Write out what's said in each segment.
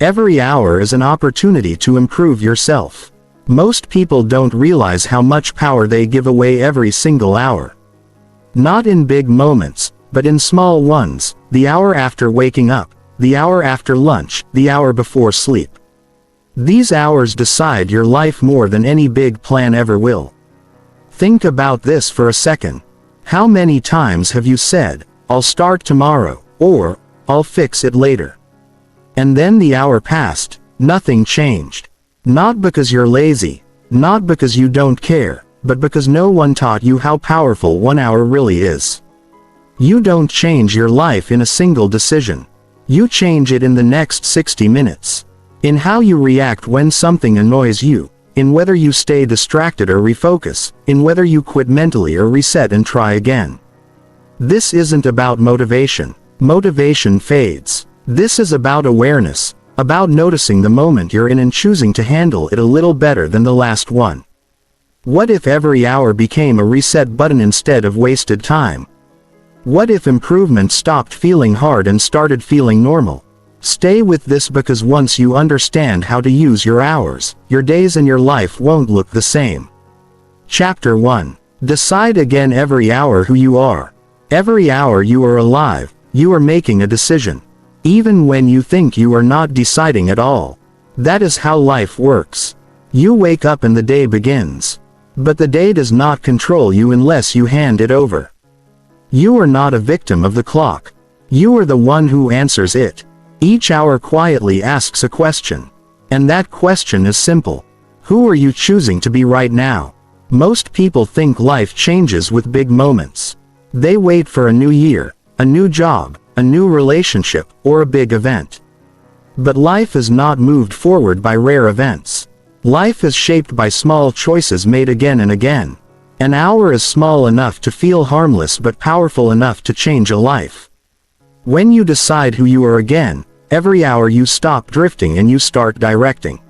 Every hour is an opportunity to improve yourself. Most people don't realize how much power they give away every single hour. Not in big moments, but in small ones: the hour after waking up, the hour after lunch, the hour before sleep. These hours decide your life more than any big plan ever will. Think about this for a second. How many times have you said, "I'll start tomorrow," or "I'll fix it later"? And then the hour passed, nothing changed. Not because you're lazy, not because you don't care, but because no one taught you how powerful 1 hour really is. You don't change your life in a single decision. You change it in the next 60 minutes. In how you react when something annoys you, in whether you stay distracted or refocus, in whether you quit mentally or reset and try again. This isn't about motivation. Motivation fades. This is about awareness, about noticing the moment you're in and choosing to handle it a little better than the last one. What if every hour became a reset button instead of wasted time? What if improvement stopped feeling hard and started feeling normal? Stay with this, because once you understand how to use your hours, your days and your life won't look the same. Chapter 1. Decide again. Every hour who you are. Every hour you are alive, you are making a decision. Even when you think you are not deciding at all. That is how life works. You wake up and the day begins. But the day does not control you unless you hand it over. You are not a victim of the clock. You are the one who answers it. Each hour quietly asks a question. And that question is simple. Who are you choosing to be right now? Most people think life changes with big moments. They wait for a new year, a new job, a new relationship, or a big event. But life is not moved forward by rare events. Life is shaped by small choices made again and again. An hour is small enough to feel harmless but powerful enough to change a life. When you decide who you are again, every hour you stop drifting and you start directing.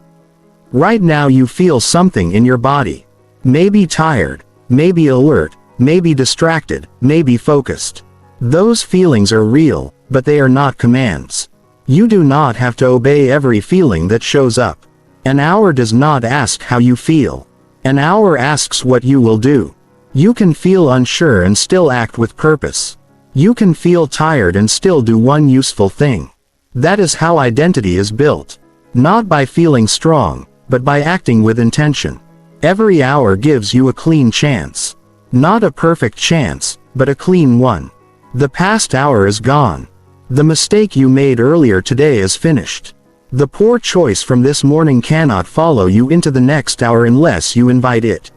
Right now you feel something in your body. Maybe tired, maybe alert, maybe distracted, maybe focused. Those feelings are real, but they are not commands. You do not have to obey every feeling that shows up. An hour does not ask how you feel. An hour asks what you will do. You can feel unsure and still act with purpose. You can feel tired and still do one useful thing. That is how identity is built. Not by feeling strong, but by acting with intention. Every hour gives you a clean chance. Not a perfect chance, but a clean one. The past hour is gone. The mistake you made earlier today is finished. The poor choice from this morning cannot follow you into the next hour unless you invite it.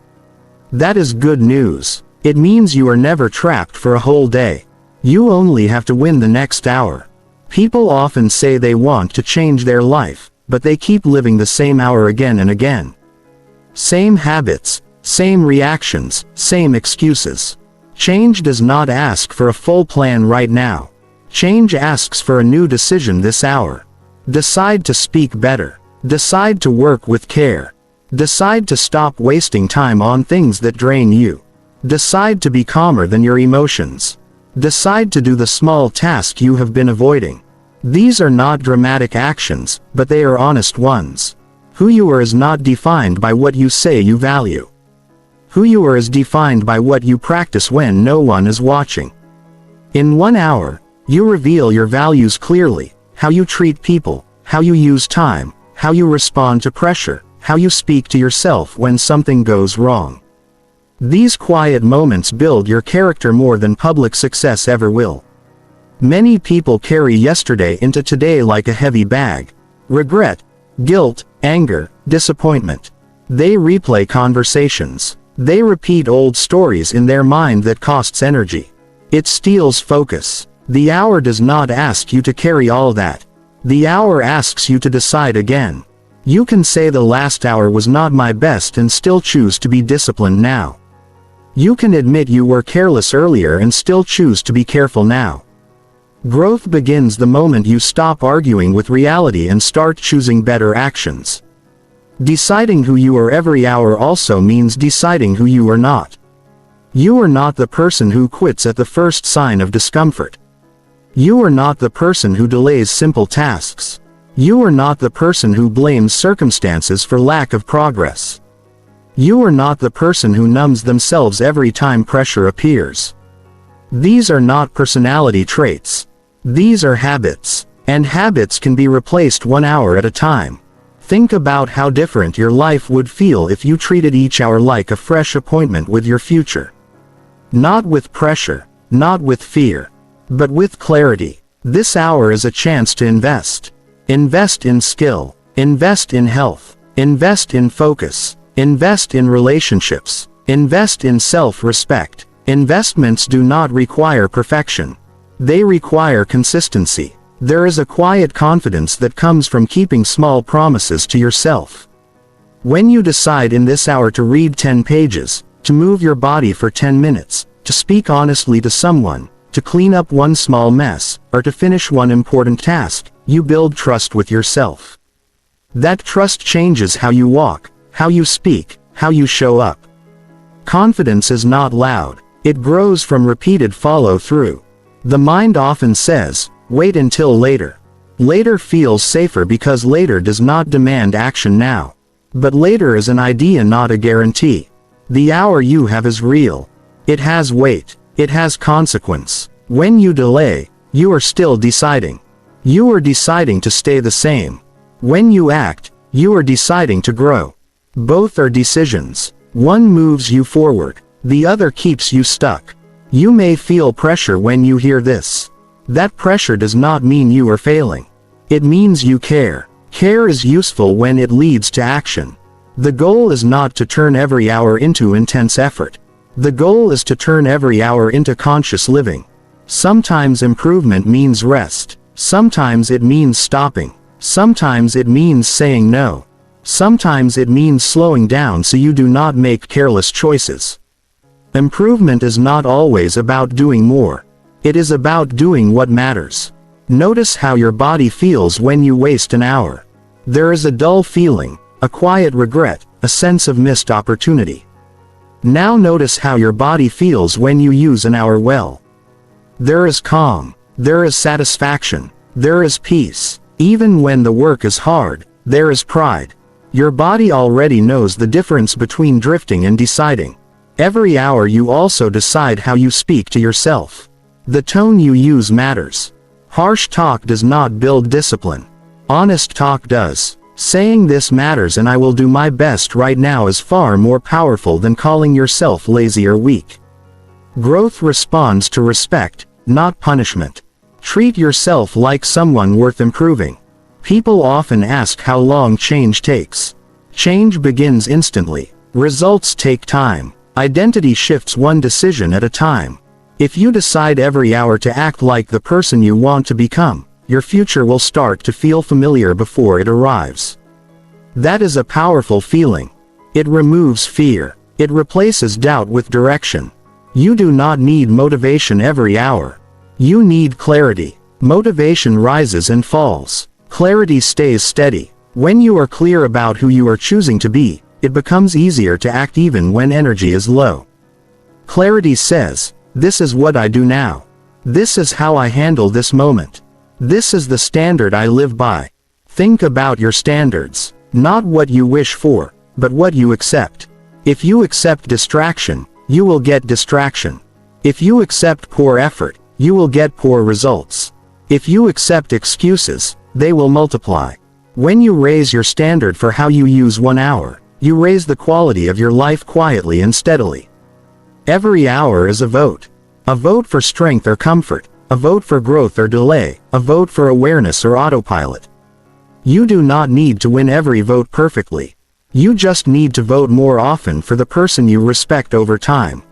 That is good news. It means you are never trapped for a whole day. You only have to win the next hour. People often say they want to change their life, but they keep living the same hour again and again. Same habits, same reactions, same excuses. Change does not ask for a full plan right now. Change asks for a new decision this hour. Decide to speak better. Decide to work with care. Decide to stop wasting time on things that drain you. Decide to be calmer than your emotions. Decide to do the small task you have been avoiding. These are not dramatic actions, but they are honest ones. Who you are is not defined by what you say you value. Who you are is defined by what you practice when no one is watching. In 1 hour, you reveal your values clearly. How you treat people, how you use time, how you respond to pressure, how you speak to yourself when something goes wrong. These quiet moments build your character more than public success ever will. Many people carry yesterday into today like a heavy bag. Regret, guilt, anger, disappointment. They replay conversations. They repeat old stories in their mind that costs energy. It steals focus. The hour does not ask you to carry all that. The hour asks you to decide again. You can say the last hour was not my best and still choose to be disciplined now. You can admit you were careless earlier and still choose to be careful now. Growth begins the moment you stop arguing with reality and start choosing better actions. Deciding who you are every hour also means deciding who you are not. You are not the person who quits at the first sign of discomfort. You are not the person who delays simple tasks. You are not the person who blames circumstances for lack of progress. You are not the person who numbs themselves every time pressure appears. These are not personality traits. These are habits. And habits can be replaced 1 hour at a time. Think about how different your life would feel if you treated each hour like a fresh appointment with your future. Not with pressure, not with fear, but with clarity. This hour is a chance to invest. Invest in skill. Invest in health. Invest in focus. Invest in relationships. Invest in self-respect. Investments do not require perfection. They require consistency. There is a quiet confidence that comes from keeping small promises to yourself. When you decide in this hour to read 10 pages, to move your body for 10 minutes, to speak honestly to someone, to clean up one small mess, or to finish one important task, you build trust with yourself. That trust changes how you walk, how you speak, how you show up. Confidence is not loud. It grows from repeated follow-through. The mind often says, wait until later. Later feels safer because later does not demand action now. But later is an idea, not a guarantee. The hour you have is real. It has weight. It has consequence. When you delay, you are still deciding. You are deciding to stay the same. When you act, you are deciding to grow. Both are decisions. One moves you forward. The other keeps you stuck. You may feel pressure when you hear this. That pressure does not mean you are failing. It means you care. Care is useful when it leads to action. The goal is not to turn every hour into intense effort. The goal is to turn every hour into conscious living. Sometimes improvement means rest. Sometimes it means stopping. Sometimes it means saying no. Sometimes it means slowing down so you do not make careless choices. Improvement is not always about doing more. It is about doing what matters. Notice how your body feels when you waste an hour. There is a dull feeling, a quiet regret, a sense of missed opportunity. Now notice how your body feels when you use an hour well. There is calm. There is satisfaction. There is peace. Even when the work is hard, there is pride. Your body already knows the difference between drifting and deciding. Every hour you also decide how you speak to yourself. The tone you use matters. Harsh talk does not build discipline. Honest talk does. Saying this matters and I will do my best right now is far more powerful than calling yourself lazy or weak. Growth responds to respect, not punishment. Treat yourself like someone worth improving. People often ask how long change takes. Change begins instantly. Results take time. Identity shifts one decision at a time. If you decide every hour to act like the person you want to become, your future will start to feel familiar before it arrives. That is a powerful feeling. It removes fear. It replaces doubt with direction. You do not need motivation every hour. You need clarity. Motivation rises and falls. Clarity stays steady. When you are clear about who you are choosing to be, it becomes easier to act even when energy is low. Clarity says, this is what I do now. This is how I handle this moment. This is the standard I live by. Think about your standards. Not what you wish for, but what you accept. If you accept distraction, you will get distraction. If you accept poor effort, you will get poor results. If you accept excuses, they will multiply. When you raise your standard for how you use 1 hour, you raise the quality of your life quietly and steadily. Every hour is a vote. A vote for strength or comfort, a vote for growth or delay, a vote for awareness or autopilot. You do not need to win every vote perfectly. You just need to vote more often for the person you respect over time.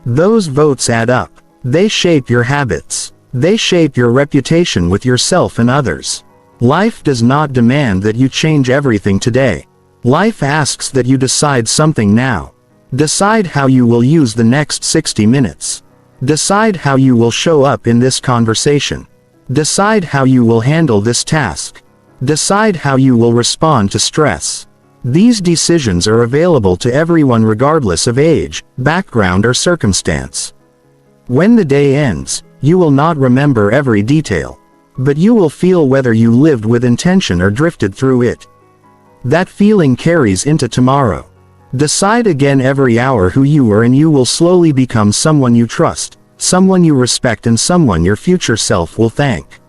Those votes add up. They shape your habits. They shape your reputation with yourself and others. Life does not demand that you change everything today. Life asks that you decide something now. Decide how you will use the next 60 minutes. Decide how you will show up in this conversation. Decide how you will handle this task. Decide how you will respond to stress. These decisions are available to everyone regardless of age, background or circumstance. When the day ends, you will not remember every detail. But you will feel whether you lived with intention or drifted through it. That feeling carries into tomorrow. Decide again every hour who you are, and you will slowly become someone you trust, someone you respect, and someone your future self will thank.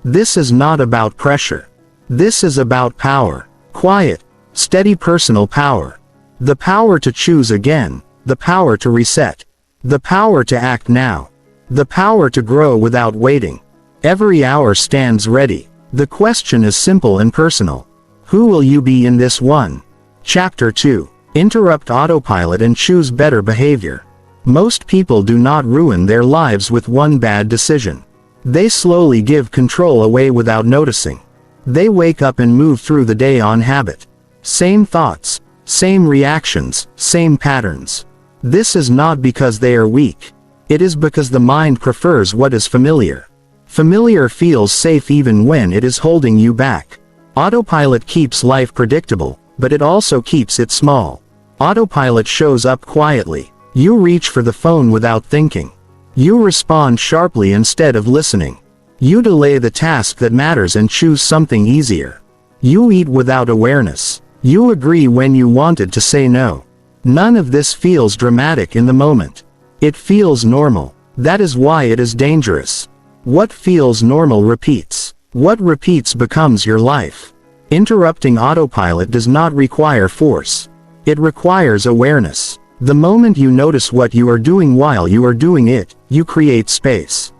This is not about pressure. This is about power. Quiet, steady personal power. The power to choose again, the power to reset, the power to act now, the power to grow without waiting. Every hour stands ready. The question is simple and personal. Who will you be in this one? Chapter 2. Interrupt autopilot and choose better behavior. Most people do not ruin their lives with one bad decision. They slowly give control away without noticing. They wake up and move through the day on habit. Same thoughts, same reactions, same patterns. This is not because they are weak. It is because the mind prefers what is familiar. Familiar feels safe even when it is holding you back. Autopilot keeps life predictable, but it also keeps it small. Autopilot shows up quietly. You reach for the phone without thinking. You respond sharply instead of listening. You delay the task that matters and choose something easier. You eat without awareness. You agree when you wanted to say no. None of this feels dramatic in the moment. It feels normal. That is why it is dangerous. What feels normal repeats. What repeats becomes your life. Interrupting autopilot does not require force. It requires awareness. The moment you notice what you are doing while you are doing it, you create space.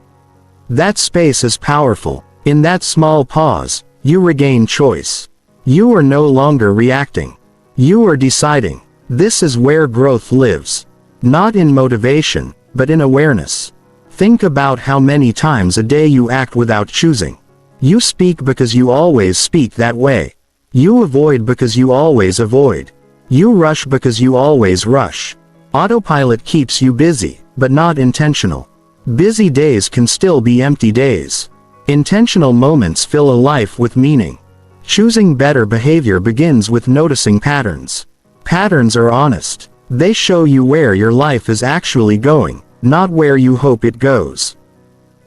That space is powerful. In that small pause, you regain choice. You are no longer reacting. You are deciding. This is where growth lives. Not in motivation, but in awareness. Think about how many times a day you act without choosing. You speak because you always speak that way. You avoid because you always avoid. You rush because you always rush. Autopilot keeps you busy, but not intentional. Busy days can still be empty days. Intentional moments fill a life with meaning. Choosing better behavior begins with noticing patterns. Patterns are honest. They show you where your life is actually going, not where you hope it goes.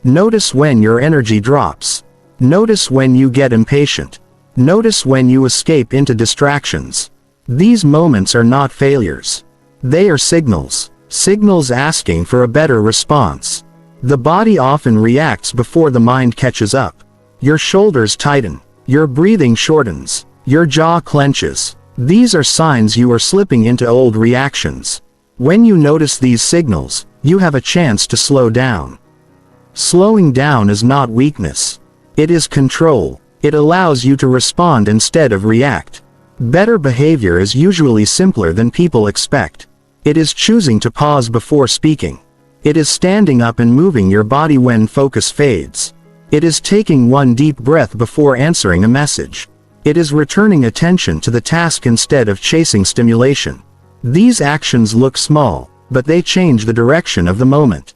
Notice when your energy drops. Notice when you get impatient. Notice when you escape into distractions. These moments are not failures. They are signals. Signals asking for a better response. The body often reacts before the mind catches up. Your shoulders tighten. Your breathing shortens. Your jaw clenches. These are signs you are slipping into old reactions. When you notice these signals, you have a chance to slow down. Slowing down is not weakness. It is control. It allows you to respond instead of react. Better behavior is usually simpler than people expect. It is choosing to pause before speaking. It is standing up and moving your body when focus fades. It is taking one deep breath before answering a message. It is returning attention to the task instead of chasing stimulation. These actions look small, but they change the direction of the moment.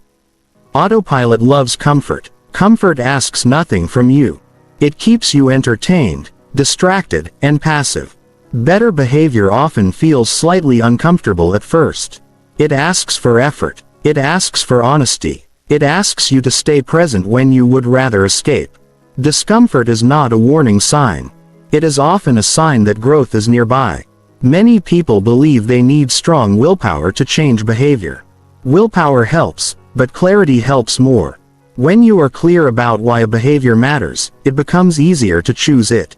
Autopilot loves comfort. Comfort asks nothing from you. It keeps you entertained, distracted, and passive. Better behavior often feels slightly uncomfortable at first. It asks for effort. It asks for honesty. It asks you to stay present when you would rather escape. Discomfort is not a warning sign. It is often a sign that growth is nearby. Many people believe they need strong willpower to change behavior. Willpower helps, but clarity helps more. When you are clear about why a behavior matters, it becomes easier to choose it.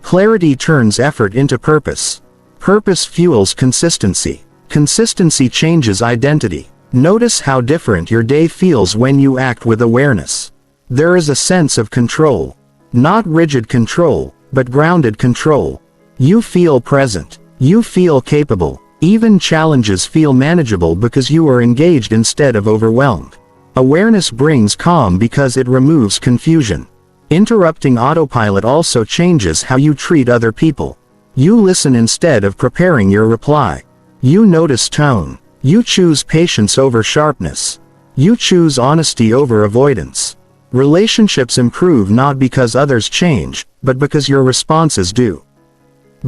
Clarity turns effort into purpose. Purpose fuels consistency. Consistency changes identity. Notice how different your day feels when you act with awareness. There is a sense of control. Not rigid control, but grounded control. You feel present. You feel capable. Even challenges feel manageable because you are engaged instead of overwhelmed. Awareness brings calm because it removes confusion. Interrupting autopilot also changes how you treat other people. You listen instead of preparing your reply. You notice tone. You choose patience over sharpness. You choose honesty over avoidance. Relationships improve not because others change, but because your responses do.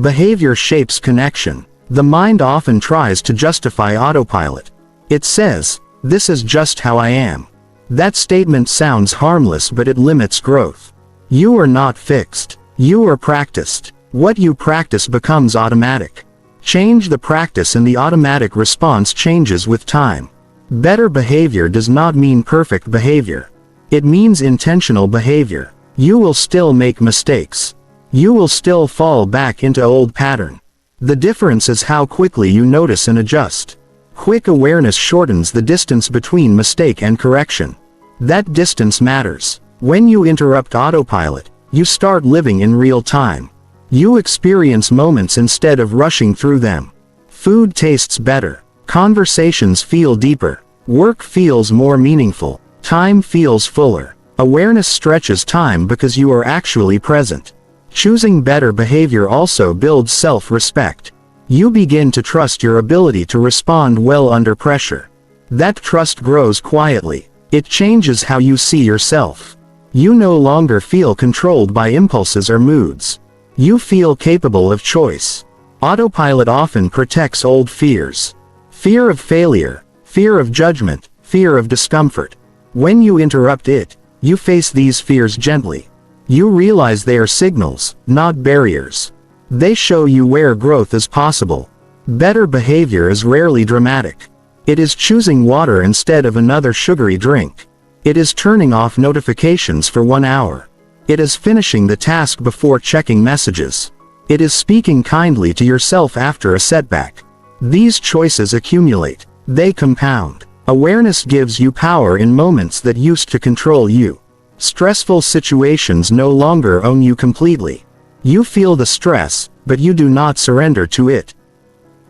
Behavior shapes connection. The mind often tries to justify autopilot. It says, "This is just how I am." That statement sounds harmless, but it limits growth. You are not fixed. You are practiced. What you practice becomes automatic. Change the practice and the automatic response changes with time. Better behavior does not mean perfect behavior. It means intentional behavior. You will still make mistakes. You will still fall back into old pattern. The difference is how quickly you notice and adjust. Quick awareness shortens the distance between mistake and correction. That distance matters. When you interrupt autopilot, you start living in real time. You experience moments instead of rushing through them. Food tastes better. Conversations feel deeper. Work feels more meaningful. Time feels fuller. Awareness stretches time because you are actually present. Choosing better behavior also builds self-respect. You begin to trust your ability to respond well under pressure. That trust grows quietly. It changes how you see yourself. You no longer feel controlled by impulses or moods. You feel capable of choice. Autopilot often protects old fears. Fear of failure, fear of judgment, fear of discomfort. When you interrupt it, you face these fears gently. You realize they are signals, not barriers. They show you where growth is possible. Better behavior is rarely dramatic. It is choosing water instead of another sugary drink. It is turning off notifications for 1 hour. It is finishing the task before checking messages. It is speaking kindly to yourself after a setback. These choices accumulate. They compound. Awareness gives you power in moments that used to control you. Stressful situations no longer own you completely. You feel the stress, but you do not surrender to it.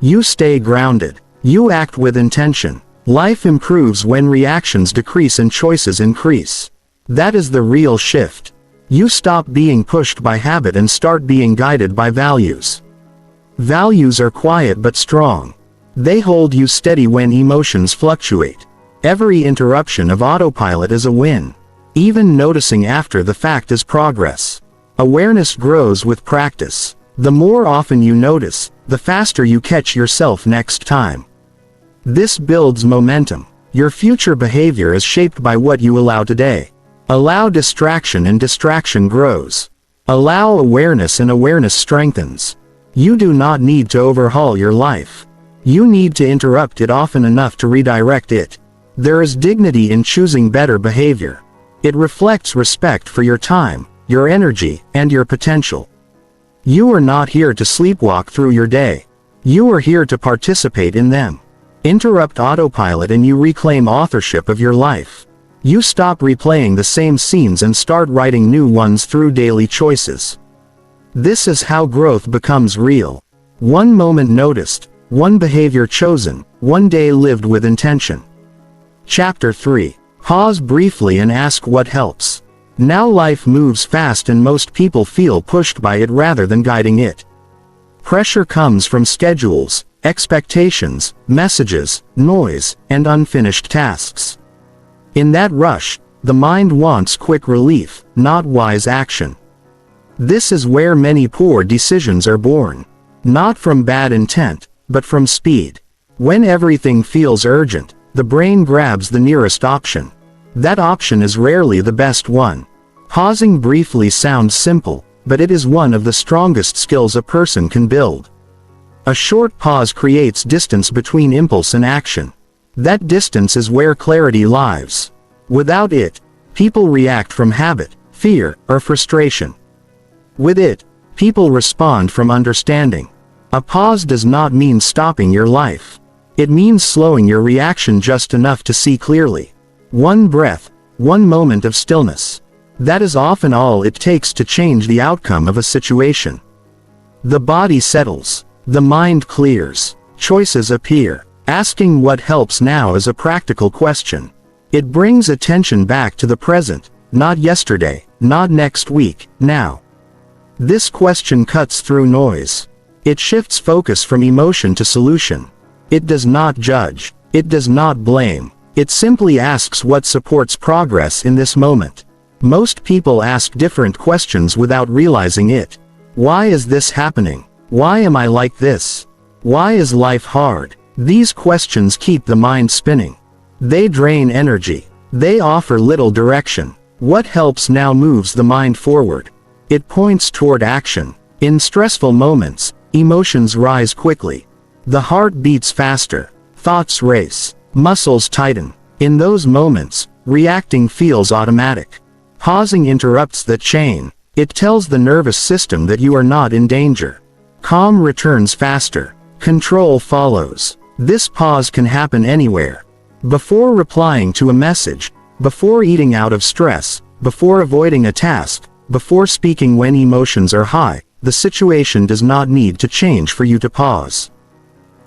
You stay grounded. You act with intention. Life improves when reactions decrease and choices increase. That is the real shift. You stop being pushed by habit and start being guided by values. Values are quiet but strong. They hold you steady when emotions fluctuate. Every interruption of autopilot is a win. Even noticing after the fact is progress. Awareness grows with practice. The more often you notice, the faster you catch yourself next time. This builds momentum. Your future behavior is shaped by what you allow today. Allow distraction and distraction grows. Allow awareness and awareness strengthens. You do not need to overhaul your life. You need to interrupt it often enough to redirect it. There is dignity in choosing better behavior. It reflects respect for your time, your energy, and your potential. You are not here to sleepwalk through your day. You are here to participate in them. Interrupt autopilot and you reclaim authorship of your life. You stop replaying the same scenes and start writing new ones through daily choices. This is how growth becomes real. One moment noticed, one behavior chosen, one day lived with intention. Chapter 3. Pause briefly and ask what helps. Now life moves fast and most people feel pushed by it rather than guiding it. Pressure comes from schedules, expectations, messages, noise, and unfinished tasks. In that rush, the mind wants quick relief, not wise action. This is where many poor decisions are born. Not from bad intent, but from speed. When everything feels urgent, the brain grabs the nearest option. That option is rarely the best one. Pausing briefly sounds simple, but it is one of the strongest skills a person can build. A short pause creates distance between impulse and action. That distance is where clarity lies. Without it, people react from habit, fear, or frustration. With it, people respond from understanding. A pause does not mean stopping your life. It means slowing your reaction just enough to see clearly. One breath, one moment of stillness. That is often all it takes to change the outcome of a situation. The body settles. The mind clears. Choices appear. Asking what helps now is a practical question. It brings attention back to the present, not yesterday, not next week, now. This question cuts through noise. It shifts focus from emotion to solution. It does not judge. It does not blame. It simply asks what supports progress in this moment. Most people ask different questions without realizing it. Why is this happening? Why am I like this? Why is life hard? These questions keep the mind spinning. They drain energy. They offer little direction. What helps now moves the mind forward. It points toward action. In stressful moments, emotions rise quickly. The heart beats faster. Thoughts race. Muscles tighten. In those moments, reacting feels automatic. Pausing interrupts the chain. It tells the nervous system that you are not in danger. Calm returns faster. Control follows. This pause can happen anywhere. Before replying to a message, before eating out of stress, before avoiding a task, before speaking when emotions are high, the situation does not need to change for you to pause.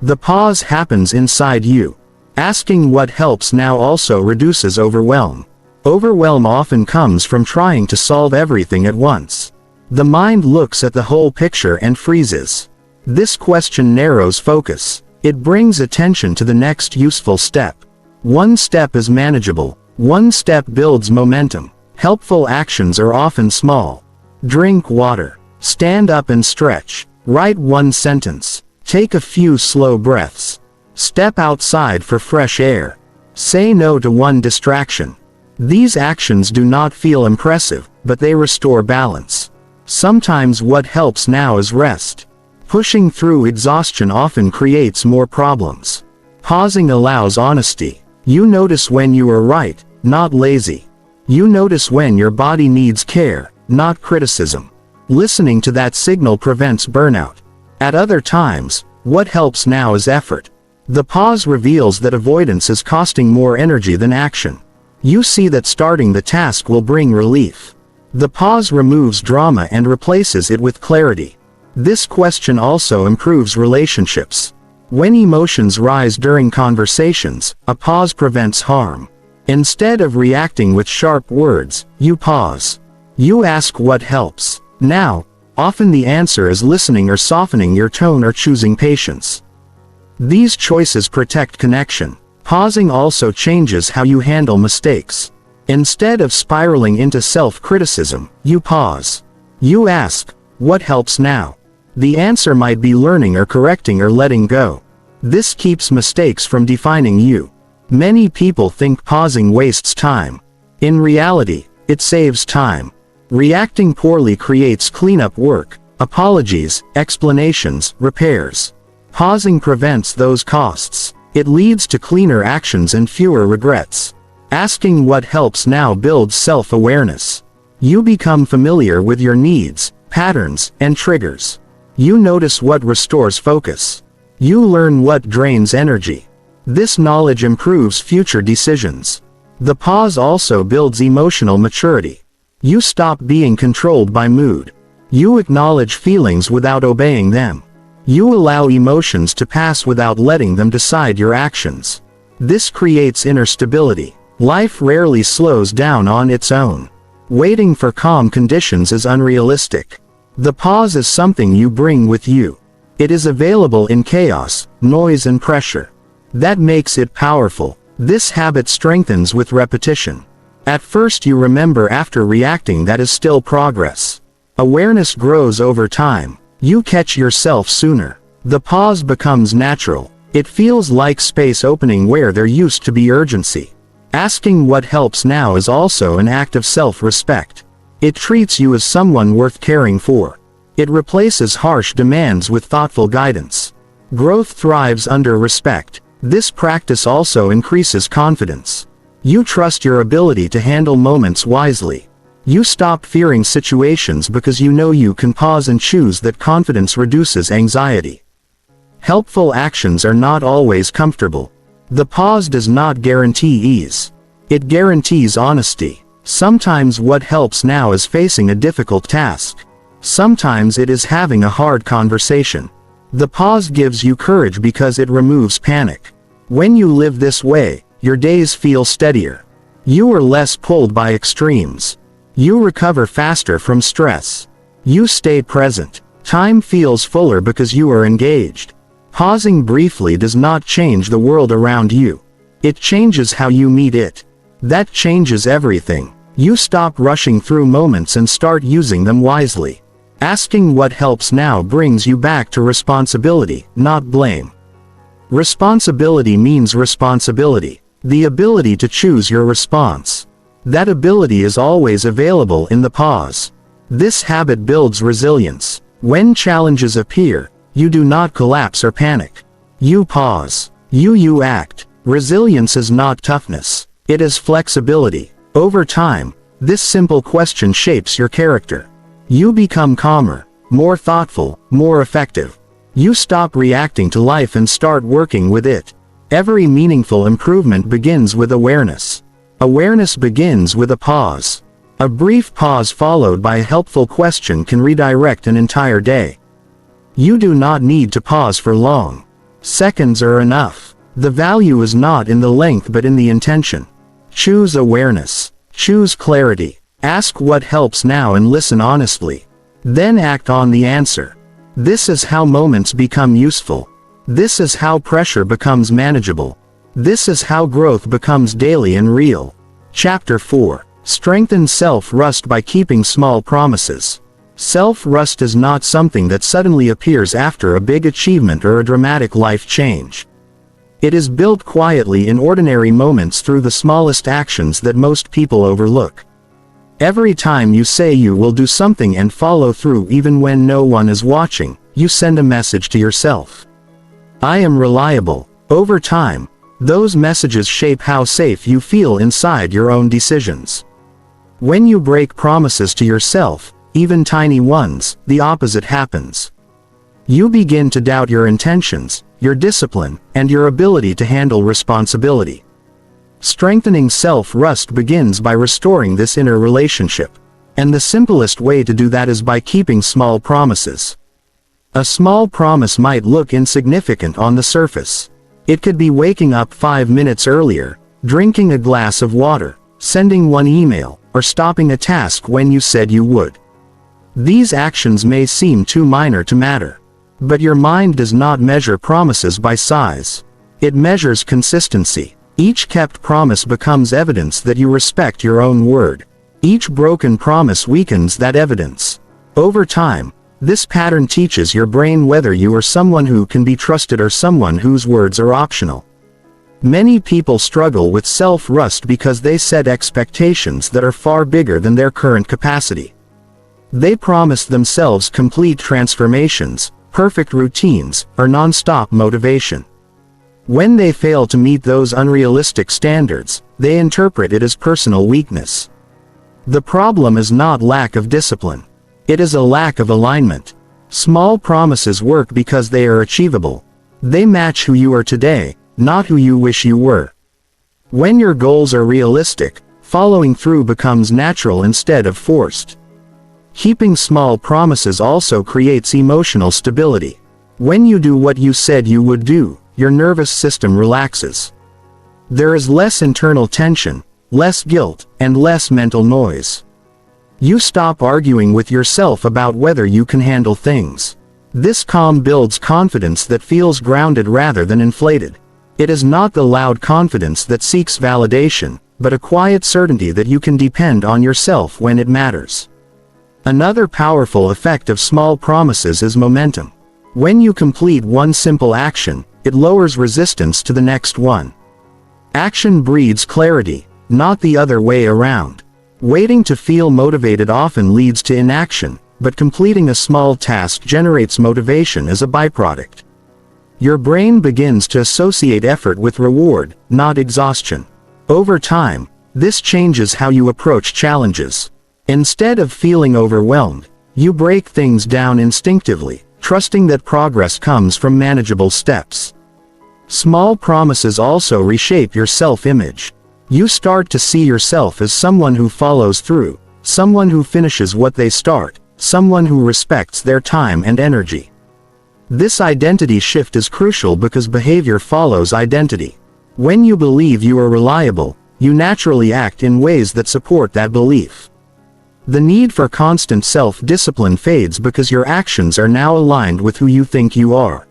The pause happens inside you. Asking what helps now also reduces overwhelm. Overwhelm often comes from trying to solve everything at once. The mind looks at the whole picture and freezes. This question narrows focus. It brings attention to the next useful step. One step is manageable. One step builds momentum. Helpful actions are often small. Drink water. Stand up and stretch. Write one sentence. Take a few slow breaths. Step outside for fresh air. Say no to one distraction. These actions do not feel impressive, but they restore balance. Sometimes what helps now is rest. Pushing through exhaustion often creates more problems. Pausing allows honesty. You notice when you are right, not lazy. You notice when your body needs care, not criticism. Listening to that signal prevents burnout. At other times, what helps now is effort. The pause reveals that avoidance is costing more energy than action. You see that starting the task will bring relief. The pause removes drama and replaces it with clarity. This question also improves relationships. When emotions rise during conversations, a pause prevents harm. Instead of reacting with sharp words, you pause. You ask what helps. Now, often the answer is listening or softening your tone or choosing patience. These choices protect connection. Pausing also changes how you handle mistakes. Instead of spiraling into self-criticism, you pause. You ask, what helps now? The answer might be learning or correcting or letting go. This keeps mistakes from defining you. Many people think pausing wastes time. In reality, it saves time. Reacting poorly creates cleanup work, apologies, explanations, repairs. Pausing prevents those costs. It leads to cleaner actions and fewer regrets. Asking what helps now builds self-awareness. You become familiar with your needs, patterns, and triggers. You notice what restores focus. You learn what drains energy. This knowledge improves future decisions. The pause also builds emotional maturity. You stop being controlled by mood. You acknowledge feelings without obeying them. You allow emotions to pass without letting them decide your actions. This creates inner stability. Life rarely slows down on its own. Waiting for calm conditions is unrealistic. The pause is something you bring with you. It is available in chaos, noise and pressure. That makes it powerful. This habit strengthens with repetition. At first you remember, after reacting that is still progress. Awareness grows over time. You catch yourself sooner. The pause becomes natural. It feels like space opening where there used to be urgency. Asking what helps now is also an act of self-respect. It treats you as someone worth caring for. It replaces harsh demands with thoughtful guidance. Growth thrives under respect. This practice also increases confidence. You trust your ability to handle moments wisely. You stop fearing situations because you know you can pause and choose. That confidence reduces anxiety. Helpful actions are not always comfortable. The pause does not guarantee ease. It guarantees honesty. Sometimes what helps now is facing a difficult task. Sometimes it is having a hard conversation. The pause gives you courage because it removes panic. When you live this way, your days feel steadier. You are less pulled by extremes. You recover faster from stress. You stay present. Time feels fuller because you are engaged. Pausing briefly does not change the world around you. It changes how you meet it. That changes everything. You stop rushing through moments and start using them wisely. Asking what helps now brings you back to responsibility, not blame. Responsibility means responsibility. The ability to choose your response. That ability is always available in the pause. This habit builds resilience. When challenges appear, you do not collapse or panic. You pause. You act. Resilience is not toughness. It is flexibility. Over time, this simple question shapes your character. You become calmer, more thoughtful, more effective. You stop reacting to life and start working with it. Every meaningful improvement begins with awareness. Awareness begins with a pause. A brief pause followed by a helpful question can redirect an entire day. You do not need to pause for long. Seconds are enough. The value is not in the length but in the intention. Choose awareness. Choose clarity. Ask what helps now and listen honestly. Then act on the answer. This is how moments become useful. This is how pressure becomes manageable. This is how growth becomes daily and real. Chapter 4. Strengthen self-trust by keeping small promises. Self-trust is not something that suddenly appears after a big achievement or a dramatic life change. It is built quietly in ordinary moments through the smallest actions that most people overlook. Every time you say you will do something and follow through even when no one is watching, you send a message to yourself. I am reliable. Over time, those messages shape how safe you feel inside your own decisions. When you break promises to yourself, even tiny ones, the opposite happens. You begin to doubt your intentions, your discipline, and your ability to handle responsibility. Strengthening self-trust begins by restoring this inner relationship. And the simplest way to do that is by keeping small promises. A small promise might look insignificant on the surface. It could be waking up 5 minutes earlier, drinking a glass of water, sending one email, or stopping a task when you said you would. These actions may seem too minor to matter. But your mind does not measure promises by size. It measures consistency. Each kept promise becomes evidence that you respect your own word. Each broken promise weakens that evidence. Over time, this pattern teaches your brain whether you are someone who can be trusted or someone whose words are optional. Many people struggle with self-trust because they set expectations that are far bigger than their current capacity. They promise themselves complete transformations, perfect routines, or non-stop motivation. When they fail to meet those unrealistic standards, they interpret it as personal weakness. The problem is not lack of discipline. It is a lack of alignment. Small promises work because they are achievable. They match who you are today, not who you wish you were. When your goals are realistic, following through becomes natural instead of forced. Keeping small promises also creates emotional stability. When you do what you said you would do, your nervous system relaxes. There is less internal tension, less guilt, and less mental noise. You stop arguing with yourself about whether you can handle things. This calm builds confidence that feels grounded rather than inflated. It is not the loud confidence that seeks validation, but a quiet certainty that you can depend on yourself when it matters. Another powerful effect of small promises is momentum. When you complete one simple action, it lowers resistance to the next one. Action breeds clarity, not the other way around. Waiting to feel motivated often leads to inaction, but completing a small task generates motivation as a byproduct. Your brain begins to associate effort with reward, not exhaustion. Over time, this changes how you approach challenges. Instead of feeling overwhelmed, you break things down instinctively, trusting that progress comes from manageable steps. Small promises also reshape your self-image. You start to see yourself as someone who follows through, someone who finishes what they start, someone who respects their time and energy. This identity shift is crucial because behavior follows identity. When you believe you are reliable, you naturally act in ways that support that belief. The need for constant self-discipline fades because your actions are now aligned with who you think you are.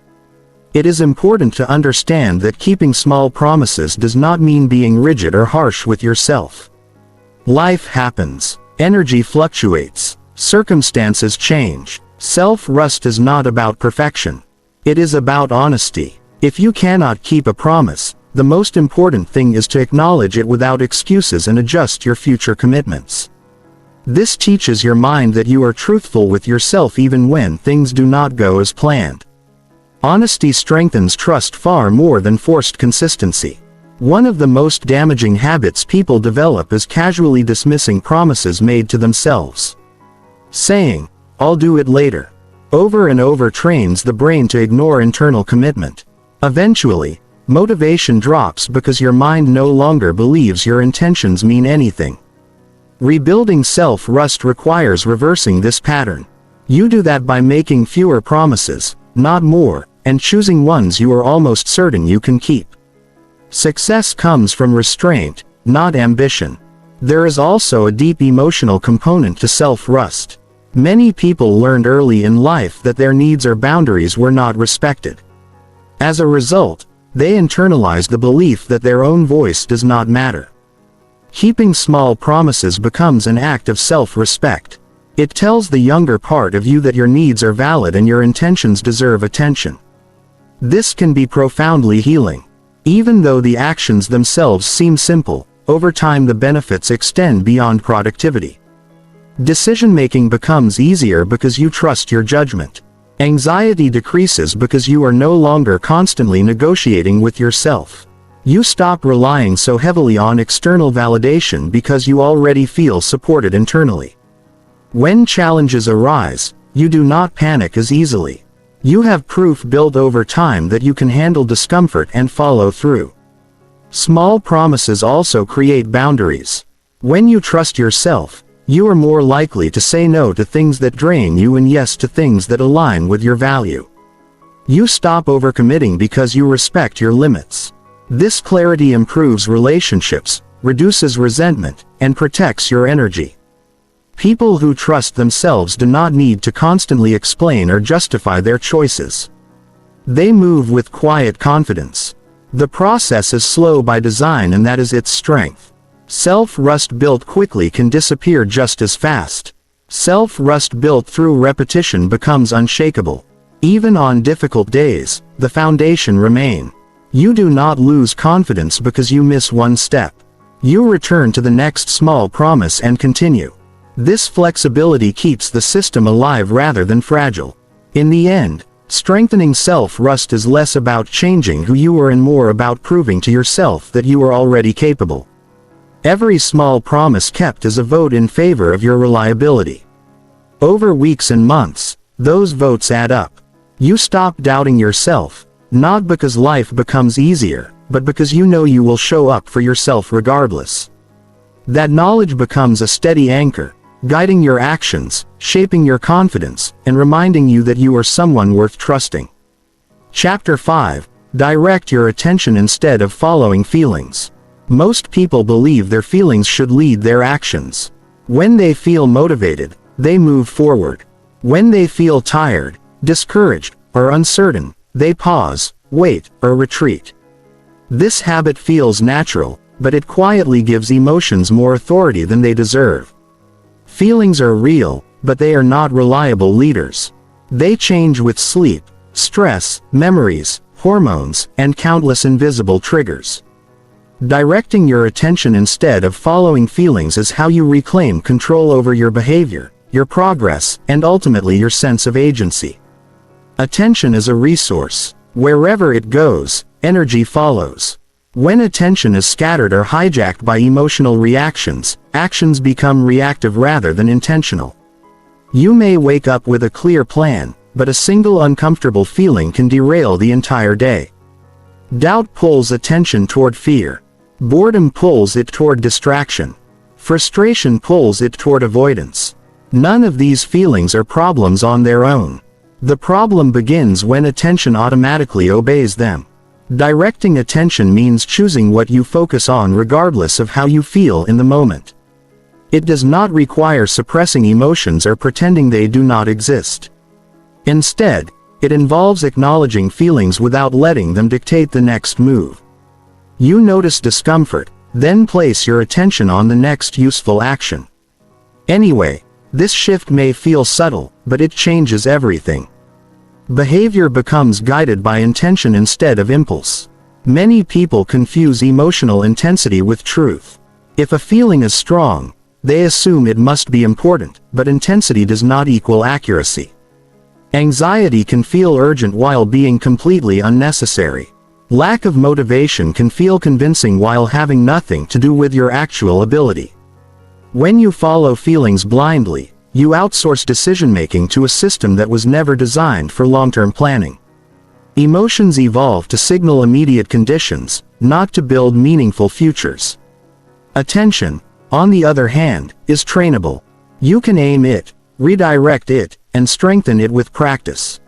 It is important to understand that keeping small promises does not mean being rigid or harsh with yourself. Life happens. Energy fluctuates. Circumstances change. Self-trust is not about perfection. It is about honesty. If you cannot keep a promise, the most important thing is to acknowledge it without excuses and adjust your future commitments. This teaches your mind that you are truthful with yourself even when things do not go as planned. Honesty strengthens trust far more than forced consistency. One of the most damaging habits people develop is casually dismissing promises made to themselves. Saying, "I'll do it later," over and over trains the brain to ignore internal commitment. Eventually, motivation drops because your mind no longer believes your intentions mean anything. Rebuilding self-trust requires reversing this pattern. You do that by making fewer promises, not more, and choosing ones you are almost certain you can keep. Success comes from restraint, not ambition. There is also a deep emotional component to self-trust. Many people learned early in life that their needs or boundaries were not respected. As a result, they internalized the belief that their own voice does not matter. Keeping small promises becomes an act of self-respect. It tells the younger part of you that your needs are valid and your intentions deserve attention. This can be profoundly healing. Even though the actions themselves seem simple, over time the benefits extend beyond productivity. Decision-making becomes easier because you trust your judgment. Anxiety decreases because you are no longer constantly negotiating with yourself. You stop relying so heavily on external validation because you already feel supported internally. When challenges arise, you do not panic as easily. You have proof built over time that you can handle discomfort and follow through. Small promises also create boundaries. When you trust yourself, you are more likely to say no to things that drain you and yes to things that align with your value. You stop overcommitting because you respect your limits. This clarity improves relationships, reduces resentment, and protects your energy. People who trust themselves do not need to constantly explain or justify their choices. They move with quiet confidence. The process is slow by design, and that is its strength. Self-trust built quickly can disappear just as fast. Self-trust built through repetition becomes unshakable. Even on difficult days, the foundation remains. You do not lose confidence because you miss one step. You return to the next small promise and continue. This flexibility keeps the system alive rather than fragile. In the end, strengthening self-trust is less about changing who you are and more about proving to yourself that you are already capable. Every small promise kept is a vote in favor of your reliability. Over weeks and months, those votes add up. You stop doubting yourself, not because life becomes easier, but because you know you will show up for yourself regardless. That knowledge becomes a steady anchor, guiding your actions, shaping your confidence, and reminding you that you are someone worth trusting. Chapter 5. Direct your attention instead of following feelings. Most people believe their feelings should lead their actions. When they feel motivated, they move forward. When they feel tired, discouraged, or uncertain, they pause, wait, or retreat. This habit feels natural, but it quietly gives emotions more authority than they deserve. Feelings are real, but they are not reliable leaders. They change with sleep, stress, memories, hormones, and countless invisible triggers. Directing your attention instead of following feelings is how you reclaim control over your behavior, your progress, and ultimately your sense of agency. Attention is a resource. Wherever it goes, energy follows. When attention is scattered or hijacked by emotional reactions, actions become reactive rather than intentional. You may wake up with a clear plan, but a single uncomfortable feeling can derail the entire day. Doubt pulls attention toward fear. Boredom pulls it toward distraction. Frustration pulls it toward avoidance. None of these feelings are problems on their own. The problem begins when attention automatically obeys them. Directing attention means choosing what you focus on regardless of how you feel in the moment. It does not require suppressing emotions or pretending they do not exist. Instead, it involves acknowledging feelings without letting them dictate the next move. You notice discomfort, then place your attention on the next useful action. Anyway, this shift may feel subtle, but it changes everything. Behavior becomes guided by intention instead of impulse. Many people confuse emotional intensity with truth. If a feeling is strong, they assume it must be important, but intensity does not equal accuracy. Anxiety can feel urgent while being completely unnecessary. Lack of motivation can feel convincing while having nothing to do with your actual ability. When you follow feelings blindly, you outsource decision-making to a system that was never designed for long-term planning. Emotions evolve to signal immediate conditions, not to build meaningful futures. Attention, on the other hand, is trainable. You can aim it, redirect it, and strengthen it with practice.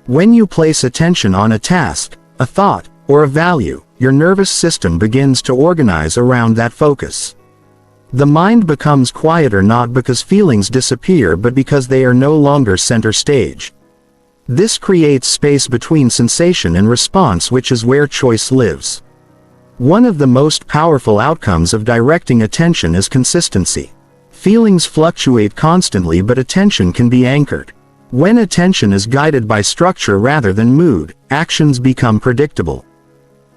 When you place attention on a task, a thought, or a value, your nervous system begins to organize around that focus. The mind becomes quieter not because feelings disappear but because they are no longer center stage. This creates space between sensation and response, which is where choice lives. One of the most powerful outcomes of directing attention is consistency. Feelings fluctuate constantly, but attention can be anchored. When attention is guided by structure rather than mood, actions become predictable.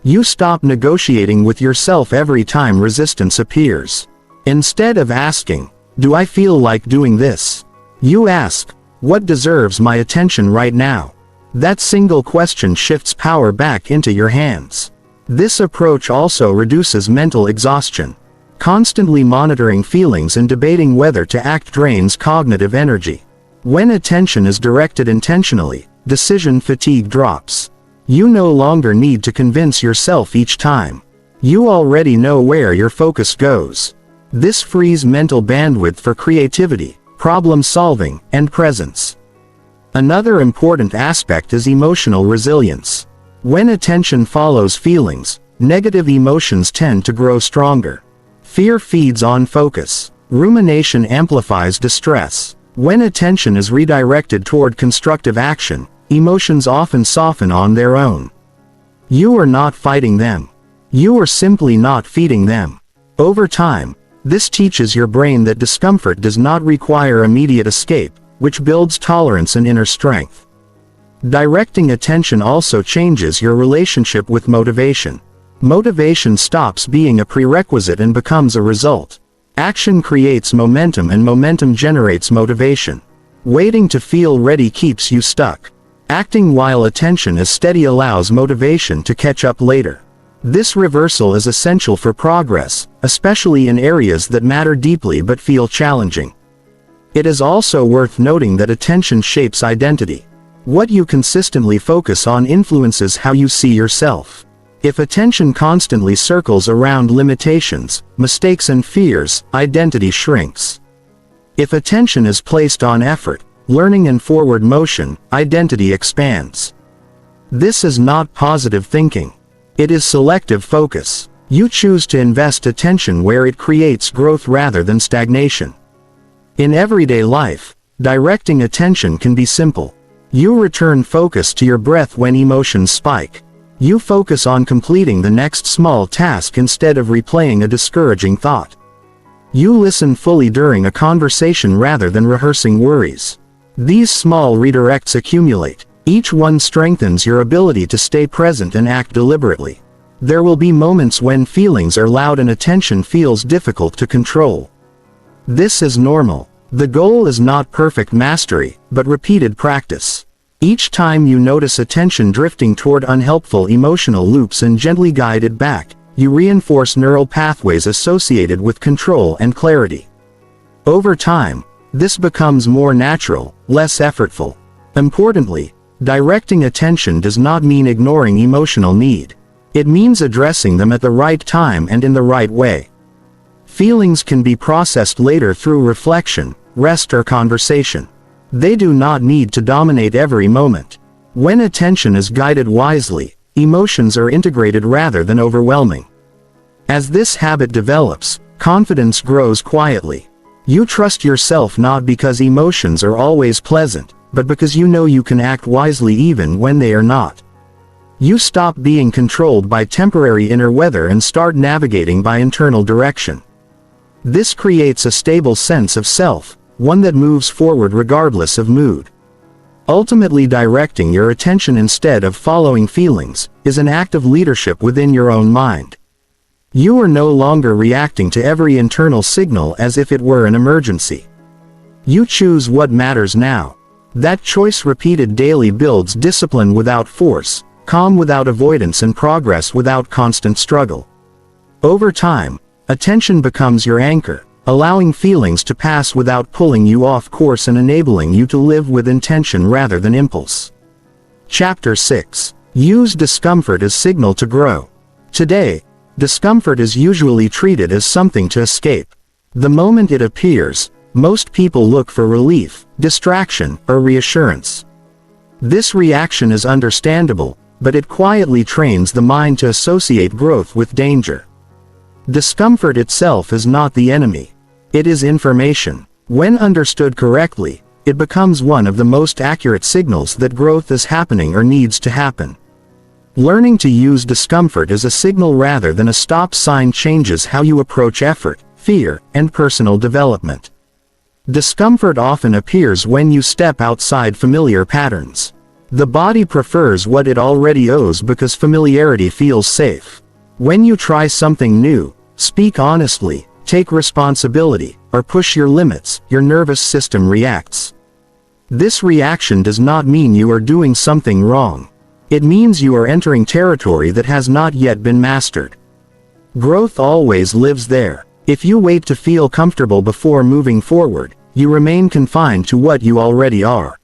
You stop negotiating with yourself every time resistance appears. Instead of asking, "Do I feel like doing this?" you ask, "What deserves my attention right now?" That single question shifts power back into your hands. This approach also reduces mental exhaustion. Constantly monitoring feelings and debating whether to act drains cognitive energy. When attention is directed intentionally, decision fatigue drops. You no longer need to convince yourself each time. You already know where your focus goes. This frees mental bandwidth for creativity, problem solving, and presence. Another important aspect is emotional resilience. When attention follows feelings, negative emotions tend to grow stronger. Fear feeds on focus. Rumination amplifies distress. When attention is redirected toward constructive action, emotions often soften on their own. You are not fighting them. You are simply not feeding them. Over time, this teaches your brain that discomfort does not require immediate escape, which builds tolerance and inner strength. Directing attention also changes your relationship with motivation. Motivation stops being a prerequisite and becomes a result. Action creates momentum and momentum generates motivation. Waiting to feel ready keeps you stuck. Acting while attention is steady allows motivation to catch up later. This reversal is essential for progress, especially in areas that matter deeply but feel challenging. It is also worth noting that attention shapes identity. What you consistently focus on influences how you see yourself. If attention constantly circles around limitations, mistakes and fears, identity shrinks. If attention is placed on effort, learning and forward motion, identity expands. This is not positive thinking. It is selective focus. You choose to invest attention where it creates growth rather than stagnation. In everyday life, directing attention can be simple. You return focus to your breath when emotions spike. You focus on completing the next small task instead of replaying a discouraging thought. You listen fully during a conversation rather than rehearsing worries. These small redirects accumulate. Each one strengthens your ability to stay present and act deliberately. There will be moments when feelings are loud and attention feels difficult to control. This is normal. The goal is not perfect mastery, but repeated practice. Each time you notice attention drifting toward unhelpful emotional loops and gently guide it back, you reinforce neural pathways associated with control and clarity. Over time, this becomes more natural, less effortful. Importantly, directing attention does not mean ignoring emotional need. It means addressing them at the right time and in the right way. Feelings can be processed later through reflection, rest or conversation. They do not need to dominate every moment. When attention is guided wisely, emotions are integrated rather than overwhelming. As this habit develops, confidence grows quietly. You trust yourself not because emotions are always pleasant, but because you know you can act wisely even when they are not. You stop being controlled by temporary inner weather and start navigating by internal direction. This creates a stable sense of self, one that moves forward regardless of mood. Ultimately directing your attention instead of following feelings is an act of leadership within your own mind. You are no longer reacting to every internal signal as if it were an emergency. You choose what matters now. That choice repeated daily builds discipline without force, calm without avoidance, and progress without constant struggle. Over time, attention becomes your anchor, allowing feelings to pass without pulling you off course and enabling you to live with intention rather than impulse. Chapter 6. Use discomfort as signal to grow. Today, discomfort is usually treated as something to escape. The moment it appears, most people look for relief, distraction, or reassurance. This reaction is understandable, but it quietly trains the mind to associate growth with danger. Discomfort itself is not the enemy. It is information. When understood correctly, it becomes one of the most accurate signals that growth is happening or needs to happen. Learning to use discomfort as a signal rather than a stop sign changes how you approach effort, fear, and personal development. Discomfort often appears when you step outside familiar patterns. The body prefers what it already owes because familiarity feels safe. When you try something new, speak honestly, take responsibility, or push your limits, your nervous system reacts. This reaction does not mean you are doing something wrong. It means you are entering territory that has not yet been mastered. Growth always lives there. If you wait to feel comfortable before moving forward, you remain confined to what you already are.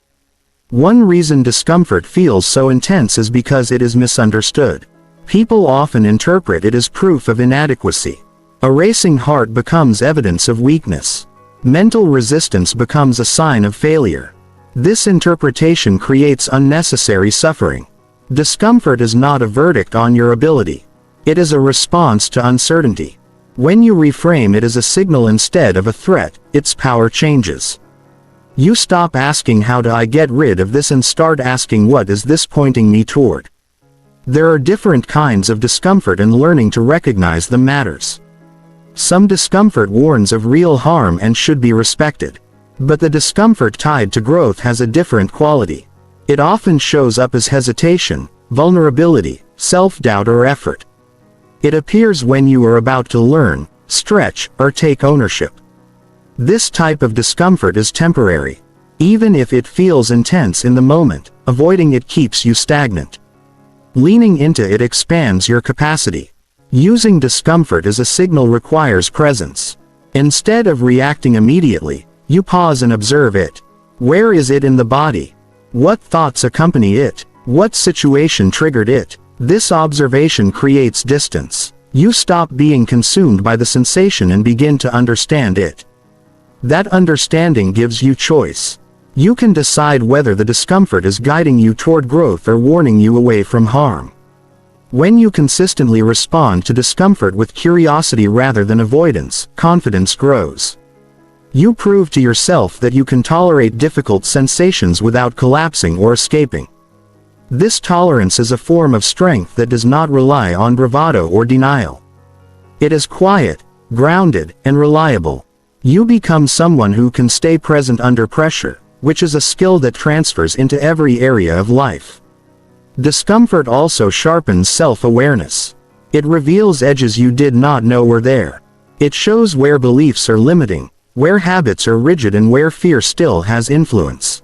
One reason discomfort feels so intense is because it is misunderstood. People often interpret it as proof of inadequacy. A racing heart becomes evidence of weakness. Mental resistance becomes a sign of failure. This interpretation creates unnecessary suffering. Discomfort is not a verdict on your ability. It is a response to uncertainty. When you reframe it as a signal instead of a threat, its power changes. You stop asking how do I get rid of this and start asking what is this pointing me toward. There are different kinds of discomfort and learning to recognize them matters. Some discomfort warns of real harm and should be respected. But the discomfort tied to growth has a different quality. It often shows up as hesitation, vulnerability, self-doubt, or effort. It appears when you are about to learn, stretch, or take ownership. This type of discomfort is temporary. Even if it feels intense in the moment, avoiding it keeps you stagnant. Leaning into it expands your capacity. Using discomfort as a signal requires presence. Instead of reacting immediately, you pause and observe it. Where is it in the body? What thoughts accompany it? What situation triggered it? This observation creates distance. You stop being consumed by the sensation and begin to understand it. That understanding gives you choice. You can decide whether the discomfort is guiding you toward growth or warning you away from harm. When you consistently respond to discomfort with curiosity rather than avoidance, confidence grows. You prove to yourself that you can tolerate difficult sensations without collapsing or escaping. This tolerance is a form of strength that does not rely on bravado or denial. It is quiet, grounded, and reliable. You become someone who can stay present under pressure, which is a skill that transfers into every area of life. Discomfort also sharpens self-awareness. It reveals edges you did not know were there. It shows where beliefs are limiting, where habits are rigid, and where fear still has influence.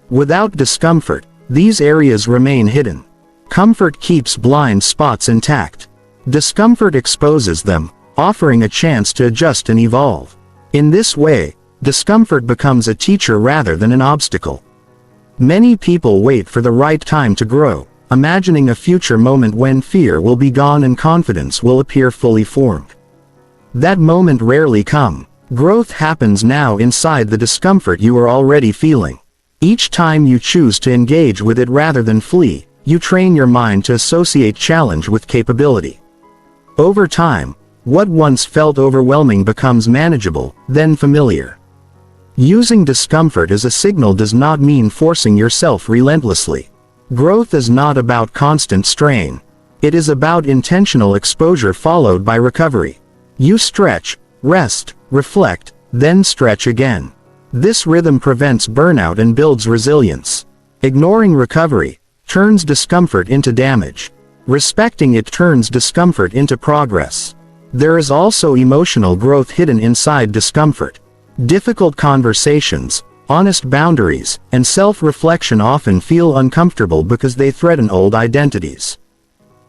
Without discomfort, these areas remain hidden. Comfort keeps blind spots intact. Discomfort exposes them, offering a chance to adjust and evolve. In this way, discomfort becomes a teacher rather than an obstacle. Many people wait for the right time to grow, imagining a future moment when fear will be gone and confidence will appear fully formed. That moment rarely comes. Growth happens now inside the discomfort you are already feeling. Each time you choose to engage with it rather than flee, you train your mind to associate challenge with capability. Over time, what once felt overwhelming becomes manageable, then familiar. Using discomfort as a signal does not mean forcing yourself relentlessly. Growth is not about constant strain. It is about intentional exposure followed by recovery. You stretch, rest, reflect, then stretch again. This rhythm prevents burnout and builds resilience. Ignoring recovery turns discomfort into damage. Respecting it turns discomfort into progress. There is also emotional growth hidden inside discomfort. Difficult conversations, honest boundaries, and self-reflection often feel uncomfortable because they threaten old identities.